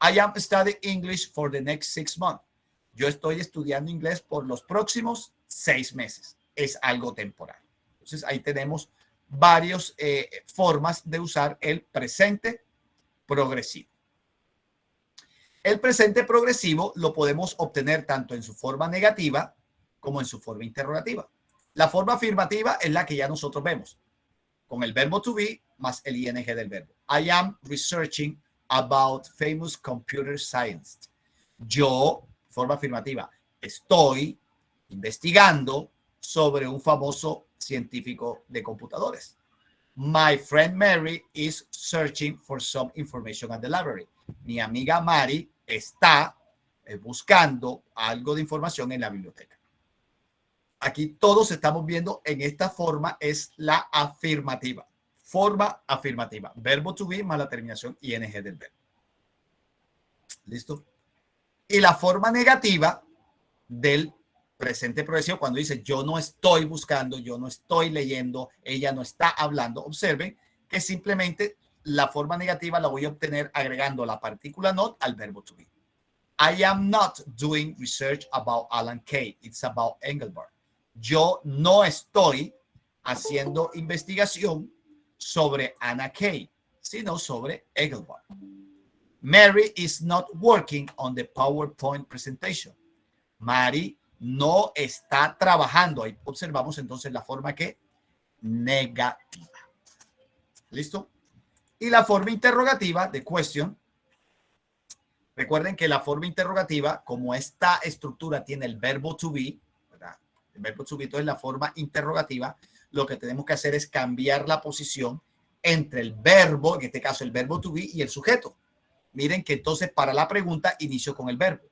I am studying English for the next 6 months. Yo estoy estudiando inglés por los próximos 6 meses. Es algo temporal. Entonces, ahí tenemos varias formas de usar el presente progresivo. El presente progresivo lo podemos obtener tanto en su forma negativa como en su forma interrogativa. La forma afirmativa es la que ya nosotros vemos, con el verbo to be más el ing del verbo. I am researching about famous computer science. Yo, forma afirmativa, estoy investigando sobre un famoso científico de computadores. My friend Mary is searching for some information at the library. Mi amiga Mary está buscando algo de información en la biblioteca. Aquí todos estamos viendo en esta forma es la afirmativa. Forma afirmativa. Verbo to be más la terminación ing del verbo. ¿Listo? Y la forma negativa del presente progresivo, cuando dice yo no estoy buscando, yo no estoy leyendo, ella no está hablando, observen que simplemente la forma negativa la voy a obtener agregando la partícula not al verbo to be. I am not doing research about Alan Kay. It's about Engelbart. Yo no estoy haciendo investigación sobre Anna Kay, sino sobre Engelbart. Mary is not working on the PowerPoint presentation. Mary no está trabajando. Ahí observamos entonces la forma que negativa. ¿Listo? Y la forma interrogativa de question. Recuerden que la forma interrogativa, como esta estructura tiene el verbo to be, ¿verdad? El verbo to be, entonces la forma interrogativa, lo que tenemos que hacer es cambiar la posición entre el verbo, en este caso el verbo to be, y el sujeto. Miren que entonces para la pregunta inicio con el verbo.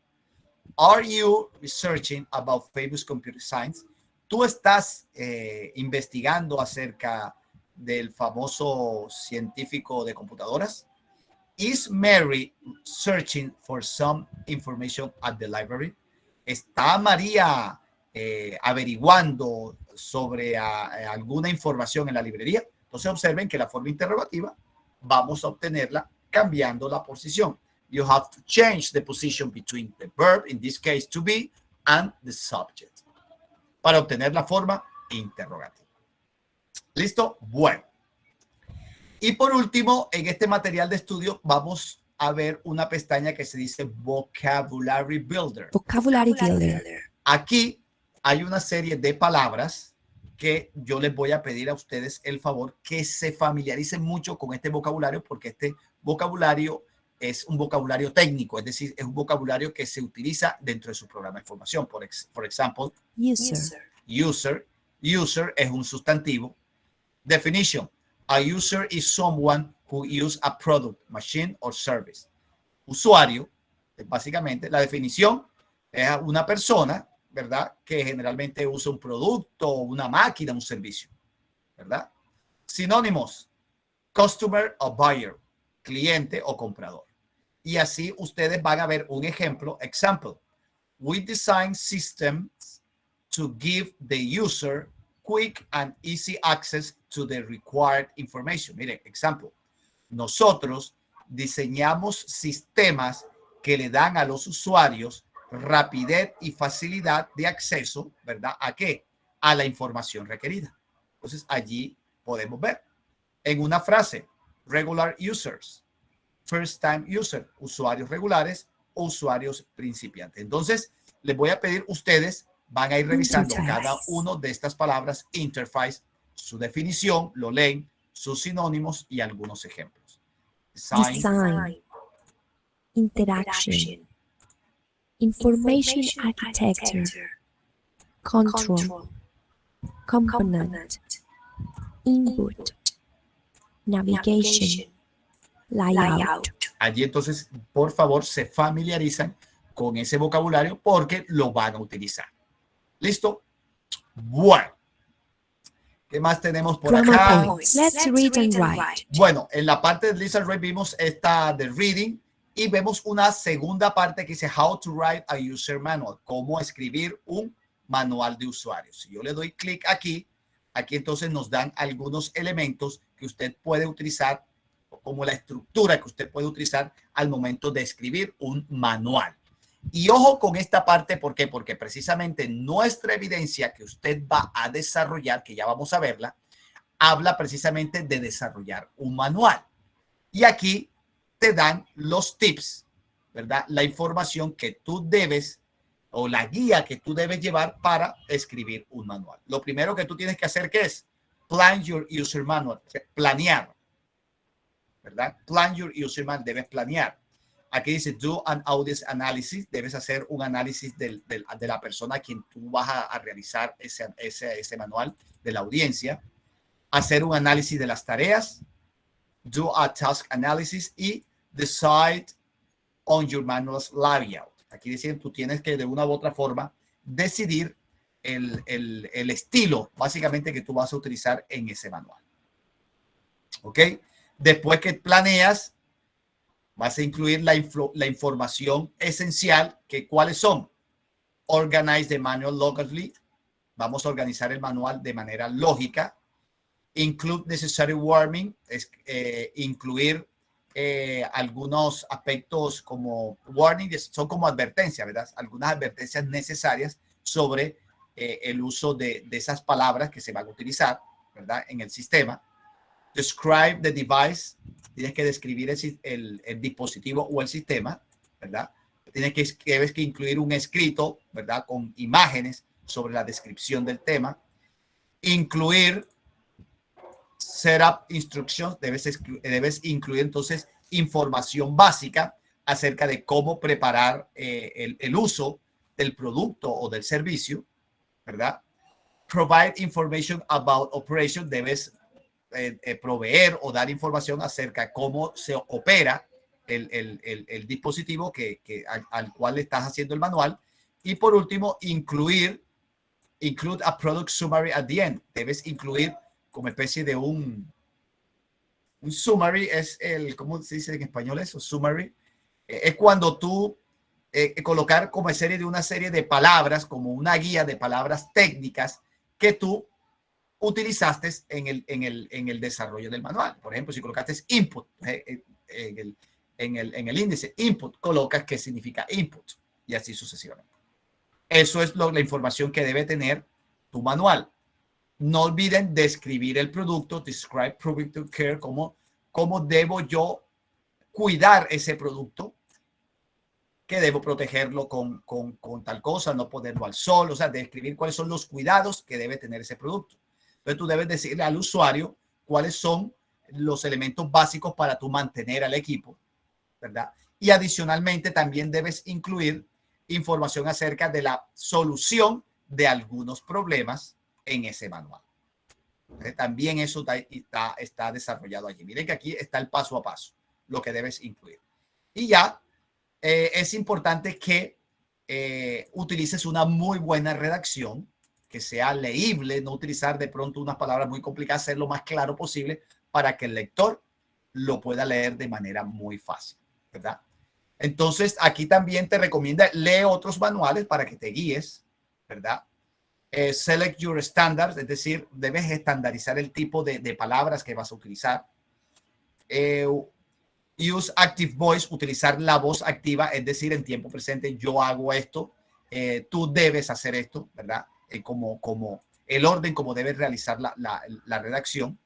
Are you researching about famous computer science? ¿Tú estás investigando acerca del famoso científico de computadoras? Is Mary searching for some information at the library? ¿Está María averiguando sobre alguna información en la librería? Entonces observen que la forma interrogativa vamos a obtenerla cambiando la posición. You have to change the position between the verb, in this case to be, and the subject, para obtener la forma interrogativa. ¿Listo? Bueno. Y por último, en este material de estudio vamos a ver una pestaña que se dice Vocabulary Builder. Vocabulary Builder. Aquí hay una serie de palabras que yo les voy a pedir a ustedes el favor que se familiaricen mucho con este vocabulario, porque este vocabulario es un vocabulario técnico, es decir, es un vocabulario que se utiliza dentro de su programa de formación. Por ejemplo, User. User es un sustantivo. Definition. A user is someone who uses a product, machine or service. Usuario, básicamente, la definición es una persona, ¿verdad? Que generalmente usa un producto, una máquina, un servicio, ¿verdad? Sinónimos, customer o buyer, cliente o comprador. Y así ustedes van a ver un ejemplo. Example, we design systems to give the user quick and easy access to the required information. Miren, ejemplo, nosotros diseñamos sistemas que le dan a los usuarios rapidez y facilidad de acceso, ¿verdad? ¿A qué? A la información requerida. Entonces, allí podemos ver en una frase, regular users, first time user, usuarios regulares o usuarios principiantes. Entonces, les voy a pedir ustedes van a ir revisando cada una de estas palabras, interface, su definición, lo leen, sus sinónimos y algunos ejemplos. Design, interaction, information architecture, control, component, input, navigation, layout. Allí entonces, por favor, se familiarizan con ese vocabulario porque lo van a utilizar. ¿Listo? Bueno. ¿Qué más tenemos por acá? Let's read and write. Bueno, en la parte de Listen Read vimos esta de reading y vemos una segunda parte que dice How to write a user manual. Cómo escribir un manual de usuarios. Si yo le doy clic aquí entonces nos dan algunos elementos que usted puede utilizar como la estructura que usted puede utilizar al momento de escribir un manual. Y ojo con esta parte, ¿por qué? Porque precisamente nuestra evidencia que usted va a desarrollar, que ya vamos a verla, habla precisamente de desarrollar un manual. Y aquí te dan los tips, ¿verdad? La información que tú debes o la guía que tú debes llevar para escribir un manual. Lo primero que tú tienes que hacer, ¿qué es? Plan your user manual, planear, ¿verdad? Plan your user manual, debes planear. Aquí dice, do an audience analysis. Debes hacer un análisis de la persona a quien tú vas a realizar ese manual, de la audiencia. Hacer un análisis de las tareas. Do a task analysis y decide on your manual's layout. Aquí dicen, tú tienes que de una u otra forma decidir el estilo, básicamente, que tú vas a utilizar en ese manual. ¿Ok? Después que planeas, vas a incluir la información esencial, que ¿cuáles son? Organize the manual logically. Vamos a organizar el manual de manera lógica. Include necessary warning. Incluir algunos aspectos como warning, son como advertencias, ¿verdad? Algunas advertencias necesarias sobre el uso de esas palabras que se van a utilizar, ¿verdad? En el sistema. Describe the device. Tienes que describir el dispositivo o el sistema, ¿verdad? Debes que incluir un escrito, ¿verdad? Con imágenes sobre la descripción del tema. Incluir setup instructions. Debes incluir entonces información básica acerca de cómo preparar el uso del producto o del servicio, ¿verdad? Provide information about operation. Debes proveer o dar información acerca de cómo se opera el dispositivo al cual le estás haciendo el manual. Y por último, include a product summary at the end. Debes incluir como especie de un summary, es ¿cómo se dice en español eso? Summary. Es cuando tú colocar como una serie de palabras, como una guía de palabras técnicas que tú utilizaste en el desarrollo del manual. Por ejemplo, si colocaste input en el índice, input, colocas qué significa input y así sucesivamente. Eso es la información que debe tener tu manual. No olviden describir el producto, describe product care, cómo debo yo cuidar ese producto, que debo protegerlo con tal cosa, no ponerlo al sol, o sea, describir cuáles son los cuidados que debe tener ese producto. Entonces tú debes decirle al usuario cuáles son los elementos básicos para tú mantener al equipo, ¿verdad? Y adicionalmente también debes incluir información acerca de la solución de algunos problemas en ese manual. ¿Ok? También eso está desarrollado allí. Miren que aquí está el paso a paso, lo que debes incluir. Y ya es importante que utilices una muy buena redacción, que sea leíble, no utilizar de pronto unas palabras muy complicadas, ser lo más claro posible para que el lector lo pueda leer de manera muy fácil, ¿verdad? Entonces, aquí también te recomienda lee otros manuales para que te guíes, ¿verdad? Select your standards, es decir, debes estandarizar el tipo de palabras que vas a utilizar. Use active voice, utilizar la voz activa, es decir, en tiempo presente, yo hago esto, tú debes hacer esto, ¿verdad? Como el orden, como debes realizar la redacción.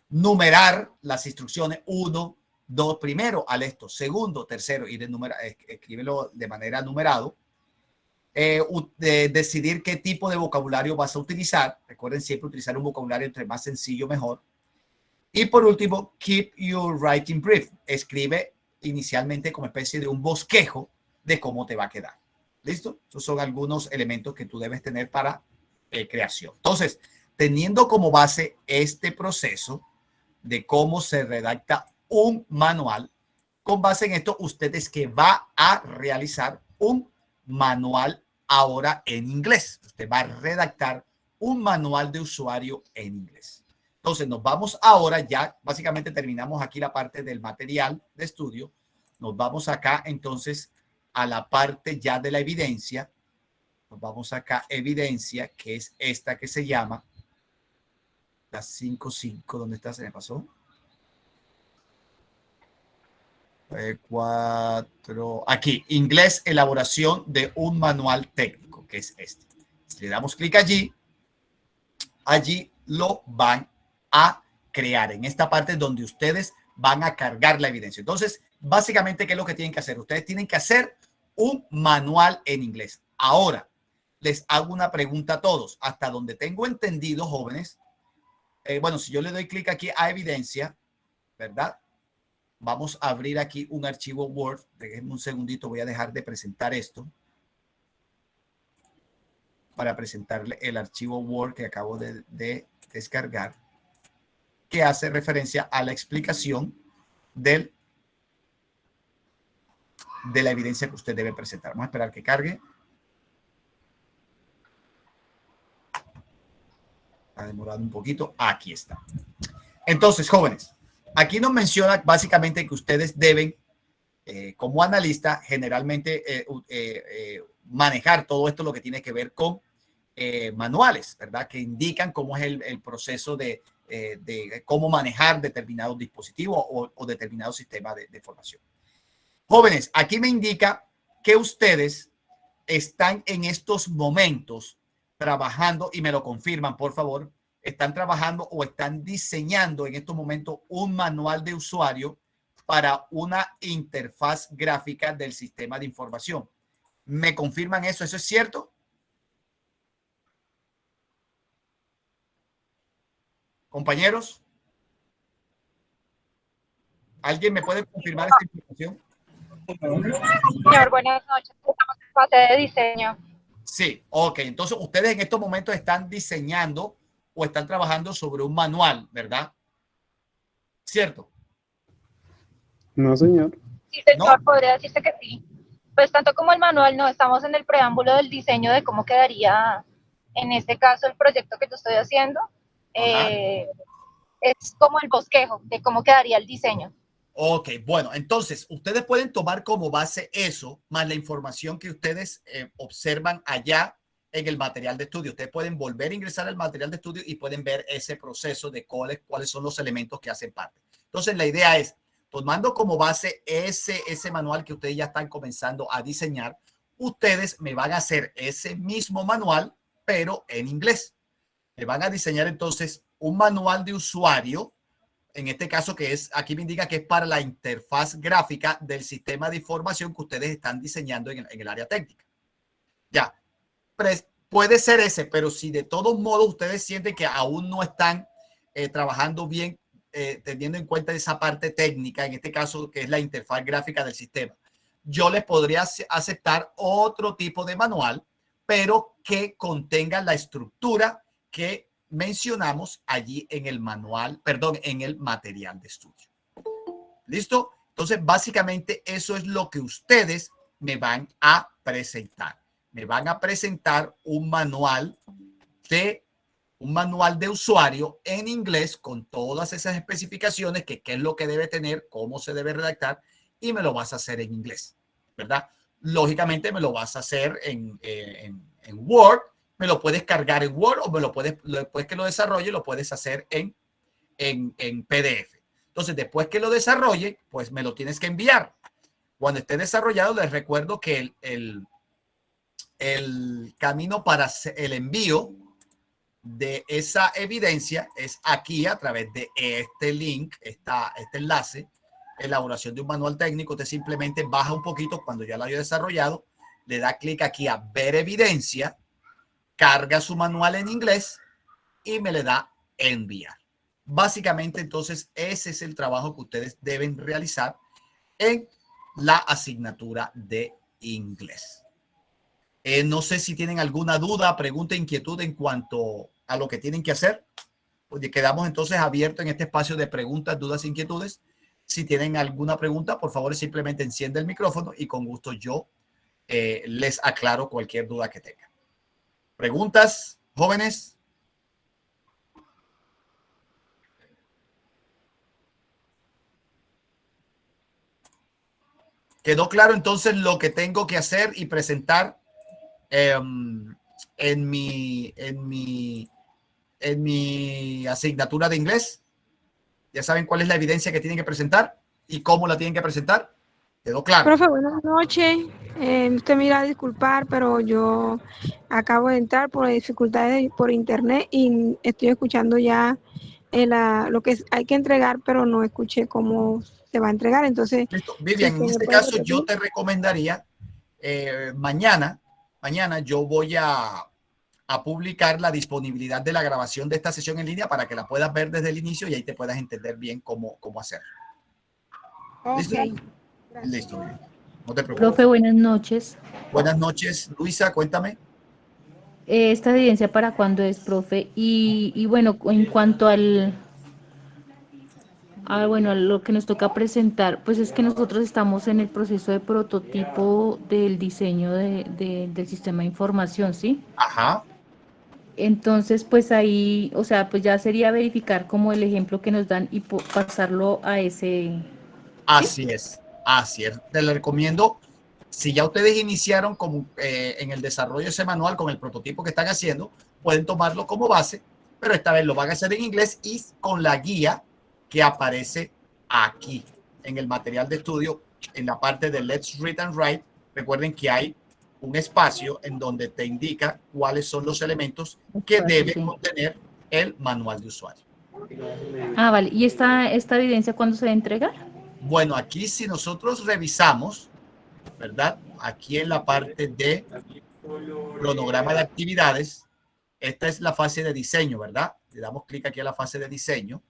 Numerar las instrucciones, 1, 2, primero al esto, segundo, tercero, y escríbelo de manera numerado. Decidir qué tipo de vocabulario vas a utilizar. Recuerden siempre utilizar un vocabulario entre más sencillo mejor. Y por último, keep your writing brief. Escribe inicialmente como especie de un bosquejo de cómo te va a quedar. ¿Listo? Esos son algunos elementos que tú debes tener para creación. Entonces, teniendo como base este proceso de cómo se redacta un manual, con base en esto, usted es que va a realizar un manual ahora en inglés. Usted va a redactar un manual de usuario en inglés. Entonces nos vamos ahora, ya básicamente terminamos aquí la parte del material de estudio. Nos vamos acá entonces a la parte ya de la evidencia. Nos vamos acá, evidencia, que es esta que se llama la 5.5. ¿Dónde está? Se me pasó. 4. Aquí, inglés, elaboración de un manual técnico, que es este. Si le damos clic allí, allí lo van a crear en esta parte donde ustedes van a cargar la evidencia. Entonces, básicamente, ¿qué es lo que tienen que hacer? Ustedes tienen que hacer un manual en inglés. Ahora, les hago una pregunta a todos. Hasta donde tengo entendido, jóvenes, bueno, si yo le doy clic aquí a evidencia, ¿verdad? Vamos a abrir aquí un archivo Word. Déjenme un segundito, voy a dejar de presentar esto para presentarle el archivo Word que acabo de descargar, que hace referencia a la explicación de la evidencia que usted debe presentar. Vamos a esperar que cargue. Ha demorado un poquito. Aquí está. Entonces, jóvenes, aquí nos menciona básicamente que ustedes deben, como analista, generalmente manejar todo esto, lo que tiene que ver con manuales, ¿verdad? Que indican cómo es el proceso de cómo manejar determinados dispositivos o determinados sistemas de formación. Jóvenes, aquí me indica que ustedes están en estos momentos trabajando, y me lo confirman, por favor, están trabajando o están diseñando en estos momentos un manual de usuario para una interfaz gráfica del sistema de información. ¿Me confirman eso? ¿Eso es cierto? Compañeros, ¿alguien me puede confirmar esta información? Señor, buenas noches. Estamos en fase de diseño. Sí, ok. Entonces, ustedes en estos momentos están diseñando o están trabajando sobre un manual, ¿verdad? ¿Cierto? No, señor. Sí, señor, ¿No? podría decirse que sí. Pues tanto como el manual, no, estamos en el preámbulo del diseño de cómo quedaría, en este caso, el proyecto que yo estoy haciendo. Es como el bosquejo de cómo quedaría el diseño. Ok, bueno, entonces ustedes pueden tomar como base eso, más la información que ustedes observan allá en el material de estudio. Ustedes pueden volver a ingresar al material de estudio y pueden ver ese proceso de cuáles son los elementos que hacen parte. Entonces, la idea es, tomando como base ese manual que ustedes ya están comenzando a diseñar, ustedes me van a hacer ese mismo manual, pero en inglés. Me van a diseñar entonces un manual de usuario, en este caso que es, aquí me indica que es para la interfaz gráfica del sistema de información que ustedes están diseñando en el área técnica. Ya, puede ser ese, pero si de todos modos ustedes sienten que aún no están trabajando bien, teniendo en cuenta esa parte técnica, en este caso que es la interfaz gráfica del sistema, yo les podría aceptar otro tipo de manual, pero que contenga la estructura que mencionamos allí en el manual, perdón, en el material de estudio. ¿Listo? Entonces, básicamente eso es lo que ustedes me van a presentar. Me van a presentar un manual de usuario en inglés con todas esas especificaciones, que qué es lo que debe tener, cómo se debe redactar, y me lo vas a hacer en inglés, ¿verdad? Lógicamente me lo vas a hacer en Word, me lo puedes cargar en Word o me lo puedes, después que lo desarrolle, lo puedes hacer en PDF. Entonces, después que lo desarrolle, pues me lo tienes que enviar. Cuando esté desarrollado, les recuerdo que el camino para el envío de esa evidencia es aquí a través de este link, este enlace, elaboración de un manual técnico. Usted simplemente baja un poquito cuando ya lo haya desarrollado, le da clic aquí a ver evidencia, carga su manual en inglés y me le da enviar. Básicamente, entonces, ese es el trabajo que ustedes deben realizar en la asignatura de inglés. No sé si tienen alguna duda, pregunta, inquietud en cuanto a lo que tienen que hacer. Pues quedamos entonces abiertos en este espacio de preguntas, dudas, inquietudes. Si tienen alguna pregunta, por favor, simplemente enciende el micrófono y con gusto yo les aclaro cualquier duda que tengan. ¿Preguntas, jóvenes? ¿Quedó claro entonces lo que tengo que hacer y presentar en mi asignatura de inglés? ¿Ya saben cuál es la evidencia que tienen que presentar y cómo la tienen que presentar? ¿Quedó claro? Profe, buenas noches. Usted me irá a disculpar, pero yo acabo de entrar por dificultades por internet y estoy escuchando ya lo que hay que entregar, pero no escuché cómo se va a entregar. Entonces, listo. Vivian, en este caso yo te recomendaría mañana yo voy a publicar la disponibilidad de la grabación de esta sesión en línea para que la puedas ver desde el inicio y ahí te puedas entender bien cómo hacerlo. ¿Listo? Okay. Listo. No te preocupes. Profe, buenas noches. Buenas noches, Luisa, cuéntame. ¿Esta evidencia para cuándo es, profe? Y bueno, en cuanto a lo que nos toca presentar, pues es que nosotros estamos en el proceso de prototipo del diseño del sistema de información, ¿sí? Ajá. Entonces, pues ahí, o sea, pues ya sería verificar como el ejemplo que nos dan y pasarlo a ese... Así es. Te lo recomiendo. Si ya ustedes iniciaron en el desarrollo de ese manual con el prototipo que están haciendo, pueden tomarlo como base, pero esta vez lo van a hacer en inglés y con la guía que aparece aquí en el material de estudio, en la parte de Let's Read and Write. Recuerden que hay un espacio en donde te indica cuáles son los elementos que debe contener el manual de usuario. Ah, vale. ¿Y esta evidencia cuándo se va a entregar? Bueno, aquí si nosotros revisamos, ¿verdad? Aquí en la parte de cronograma de actividades, esta es la fase de diseño, ¿verdad? Le damos clic aquí a la fase de diseño.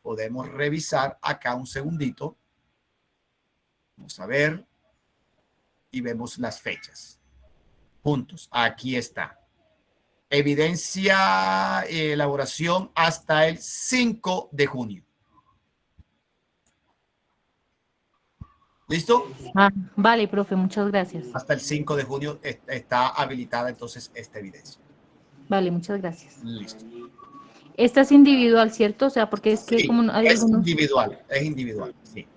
Podemos revisar acá un segundito. Vamos a ver. Y vemos las fechas. Puntos. Aquí está. Evidencia, elaboración hasta el 5 de junio. ¿Listo? Ah, vale, profe, muchas gracias. Hasta el 5 de junio está habilitada entonces esta evidencia. Vale, muchas gracias. Listo. Esta es individual, ¿cierto? O sea, porque es que Sí, como hay es algunos... individual, sí.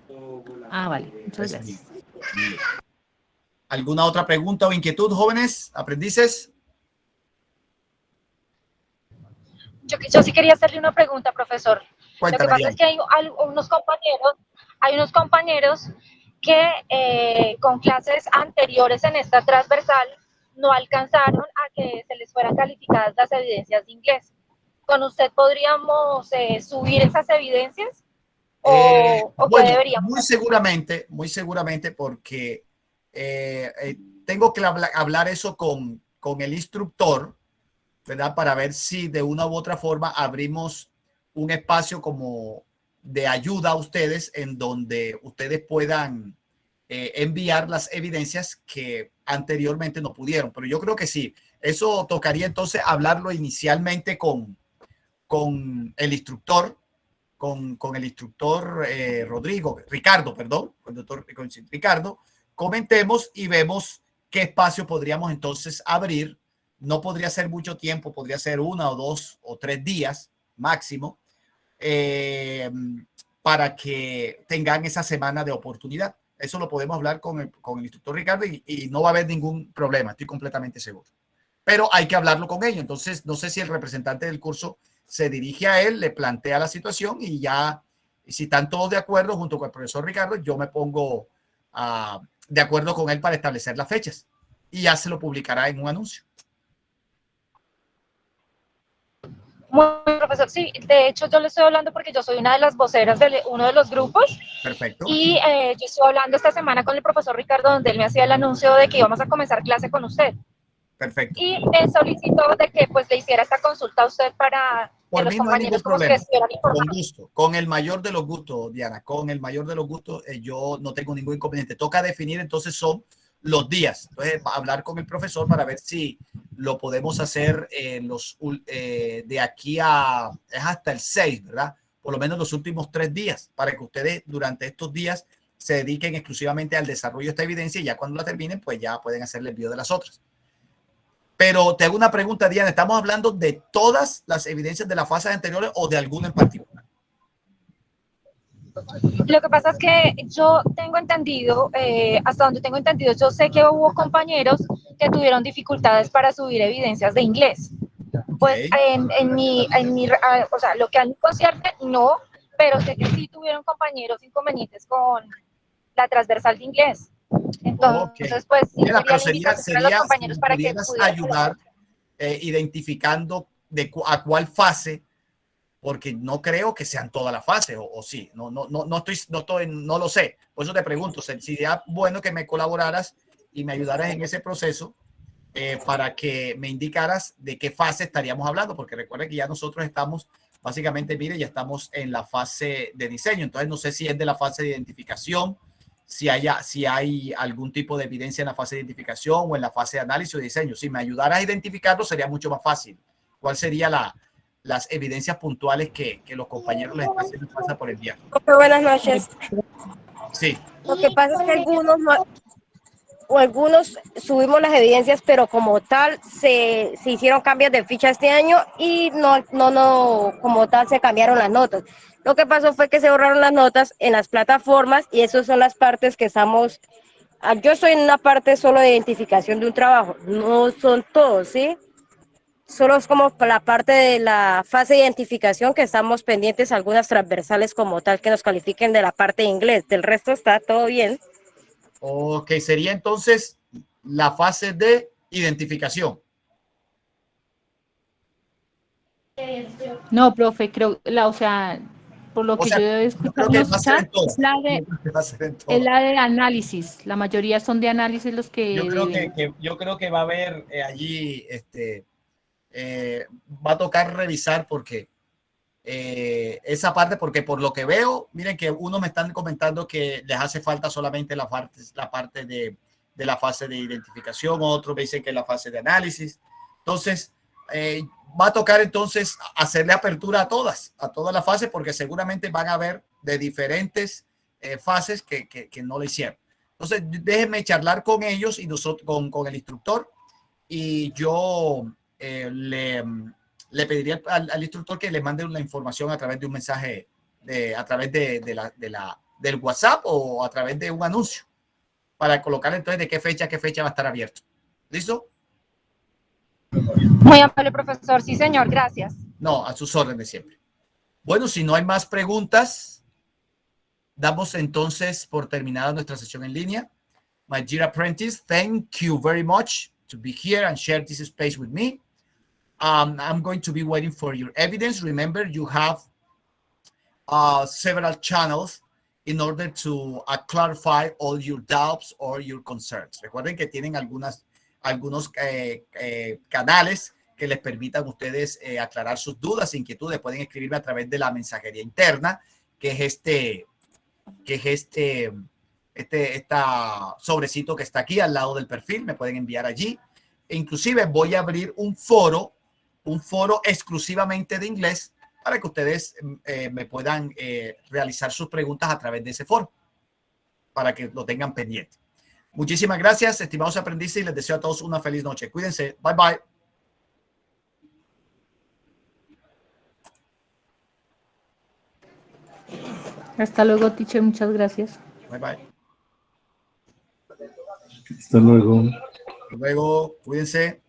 Ah, vale, muchas gracias. ¿Alguna otra pregunta o inquietud, jóvenes, aprendices? Yo sí quería hacerle una pregunta, profesor. Cuéntame, Lo que pasa Diana. es que hay unos compañeros que con clases anteriores en esta transversal no alcanzaron a que se les fueran calificadas las evidencias de inglés. ¿Con usted podríamos subir esas evidencias? ¿O Bueno, qué deberíamos hacer? muy seguramente porque tengo que hablar eso con el instructor, ¿verdad? Para ver si de una u otra forma abrimos un espacio como de ayuda a ustedes en donde ustedes puedan enviar las evidencias que anteriormente no pudieron. Pero yo creo que sí, eso tocaría entonces hablarlo inicialmente con con el instructor, con el instructor Ricardo, con el doctor Ricardo, comentemos y vemos qué espacio podríamos entonces abrir. No podría ser mucho tiempo, podría ser 1 o 2 o 3 días máximo, para que tengan esa semana de oportunidad. Eso lo podemos hablar con el instructor Ricardo y no va a haber ningún problema, estoy completamente seguro. Pero hay que hablarlo con ellos. Entonces, no sé si el representante del curso se dirige a él, le plantea la situación y ya, si están todos de acuerdo, junto con el profesor Ricardo, yo me pongo de acuerdo con él para establecer las fechas y ya se lo publicará en un anuncio. Bueno, profesor, sí, de hecho yo le estoy hablando porque yo soy una de las voceras de uno de los grupos. Perfecto. Y yo estoy hablando esta semana con el profesor Ricardo, donde él me hacía el anuncio de que íbamos a comenzar clase con usted. Perfecto. Y él solicitó de que pues le hiciera esta consulta a usted para que los compañeros como que estuvieran informados. Con gusto, con el mayor de los gustos, Diana, con el mayor de los gustos, yo no tengo ningún inconveniente. Toca definir entonces son los días. Entonces, hablar con el profesor para ver si lo podemos hacer de aquí es hasta el 6, ¿verdad? Por lo menos los últimos 3 días, para que ustedes durante estos días se dediquen exclusivamente al desarrollo de esta evidencia y ya cuando la terminen, pues ya pueden hacer el envío de las otras. Pero te hago una pregunta, Diana, ¿estamos hablando de todas las evidencias de las fases anteriores o de alguna en particular? Lo que pasa es que yo tengo entendido, hasta donde tengo entendido, yo sé que hubo compañeros que tuvieron dificultades para subir evidencias de inglés. Pues o sea, lo que a mí concierne, no, pero sé que sí tuvieron compañeros inconvenientes con la transversal de inglés. Entonces, pues sí, Mira, pero sería los compañeros si para que pudieran ayudar identificando a cuál fase, porque no creo que sean todas las fases, o sí, no lo sé. Por eso te pregunto, sería bueno que me colaboraras y me ayudaras en ese proceso para que me indicaras de qué fase estaríamos hablando, porque recuerda que ya nosotros estamos, básicamente, mire, ya estamos en la fase de diseño, entonces no sé si es de la fase de identificación, si hay algún tipo de evidencia en la fase de identificación o en la fase de análisis o diseño. Si me ayudaras a identificarlo, sería mucho más fácil. ¿Cuál sería las evidencias puntuales que los compañeros les están haciendo falta por el viaje? Buenas noches. Sí. Lo que pasa es que algunos subimos las evidencias, pero como tal se hicieron cambios de ficha este año y no, como tal se cambiaron las notas. Lo que pasó fue que se borraron las notas en las plataformas y esas son las partes que estamos. Yo estoy en una parte solo de identificación de un trabajo, no son todos, ¿sí? Solo es como la parte de la fase de identificación que estamos pendientes, algunas transversales como tal que nos califiquen de la parte de inglés. Del resto está todo bien. Ok, sería entonces la fase de identificación. No, profe, creo, o sea, por lo que yo he escuchado en los chats, es la de análisis. La mayoría son de análisis los que yo creo que va a haber allí, va a tocar revisar porque esa parte, porque por lo que veo, miren que unos me están comentando que les hace falta solamente la parte de la fase de identificación, otros me dicen que es la fase de análisis. Entonces, va a tocar entonces hacerle apertura a todas las fases, porque seguramente van a haber de diferentes fases que no lo hicieron. Entonces, déjenme charlar con ellos y nosotros con el instructor, y yo le pediría al instructor que le mande una información a través de un mensaje, a través del WhatsApp o a través de un anuncio, para colocar entonces de qué fecha va a estar abierto. ¿Listo? Muy amable, profesor. Sí, señor. Gracias. No, a sus órdenes siempre. Bueno, si no hay más preguntas, damos entonces por terminada nuestra sesión en línea. My dear apprentice, thank you very much to be here and share this space with me. I'm going to be waiting for your evidence. Remember, you have several channels in order to clarify all your doubts or your concerns. Recuerden que tienen algunos canales que les permitan a ustedes aclarar sus dudas, inquietudes. Pueden escribirme a través de la mensajería interna, que es esta sobrecito que está aquí al lado del perfil. Me pueden enviar allí. E inclusive voy a abrir un foro exclusivamente de inglés para que ustedes me puedan realizar sus preguntas a través de ese foro, para que lo tengan pendiente. Muchísimas gracias, estimados aprendices, y les deseo a todos una feliz noche. Cuídense. Bye, bye. Hasta luego, teacher. Muchas gracias. Bye, bye. Hasta luego. Hasta luego. Cuídense.